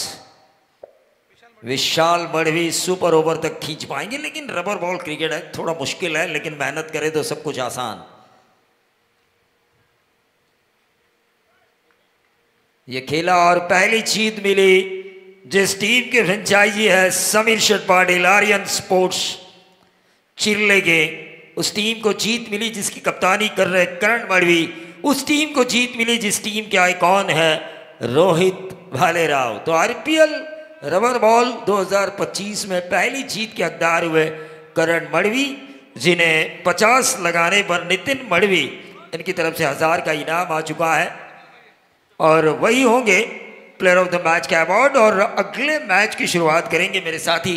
विशाल मढ़वी सुपर ओवर तक खींच पाएंगे, लेकिन रबर बॉल क्रिकेट है, थोड़ा मुश्किल है, लेकिन मेहनत करे तो सब कुछ आसान। ये खेला और पहली जीत मिली जिस टीम के फ्रेंचाइजी है समीर शेठ पाटिल आर्यन स्पोर्ट्स चिरले के, उस टीम को जीत मिली जिसकी कप्तानी कर रहे करण मढ़वी, उस टीम को जीत मिली जिस टीम के आइकॉन है रोहित भालेराव। तो आईपीएल रबर बॉल 2025 में पहली जीत के हकदार हुए करण मढ़वी, जिन्हें 50 लगाने पर नितिन मढ़वी इनकी तरफ से 1000 का इनाम आ चुका है, और वही होंगे प्लेयर ऑफ द मैच का अवार्ड। और अगले मैच की शुरुआत करेंगे मेरे साथी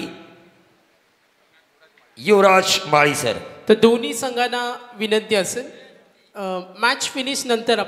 युवराज माळी सर। तर दोन्ही संघांना विनंती असेल, मॅच फिनिश नंतर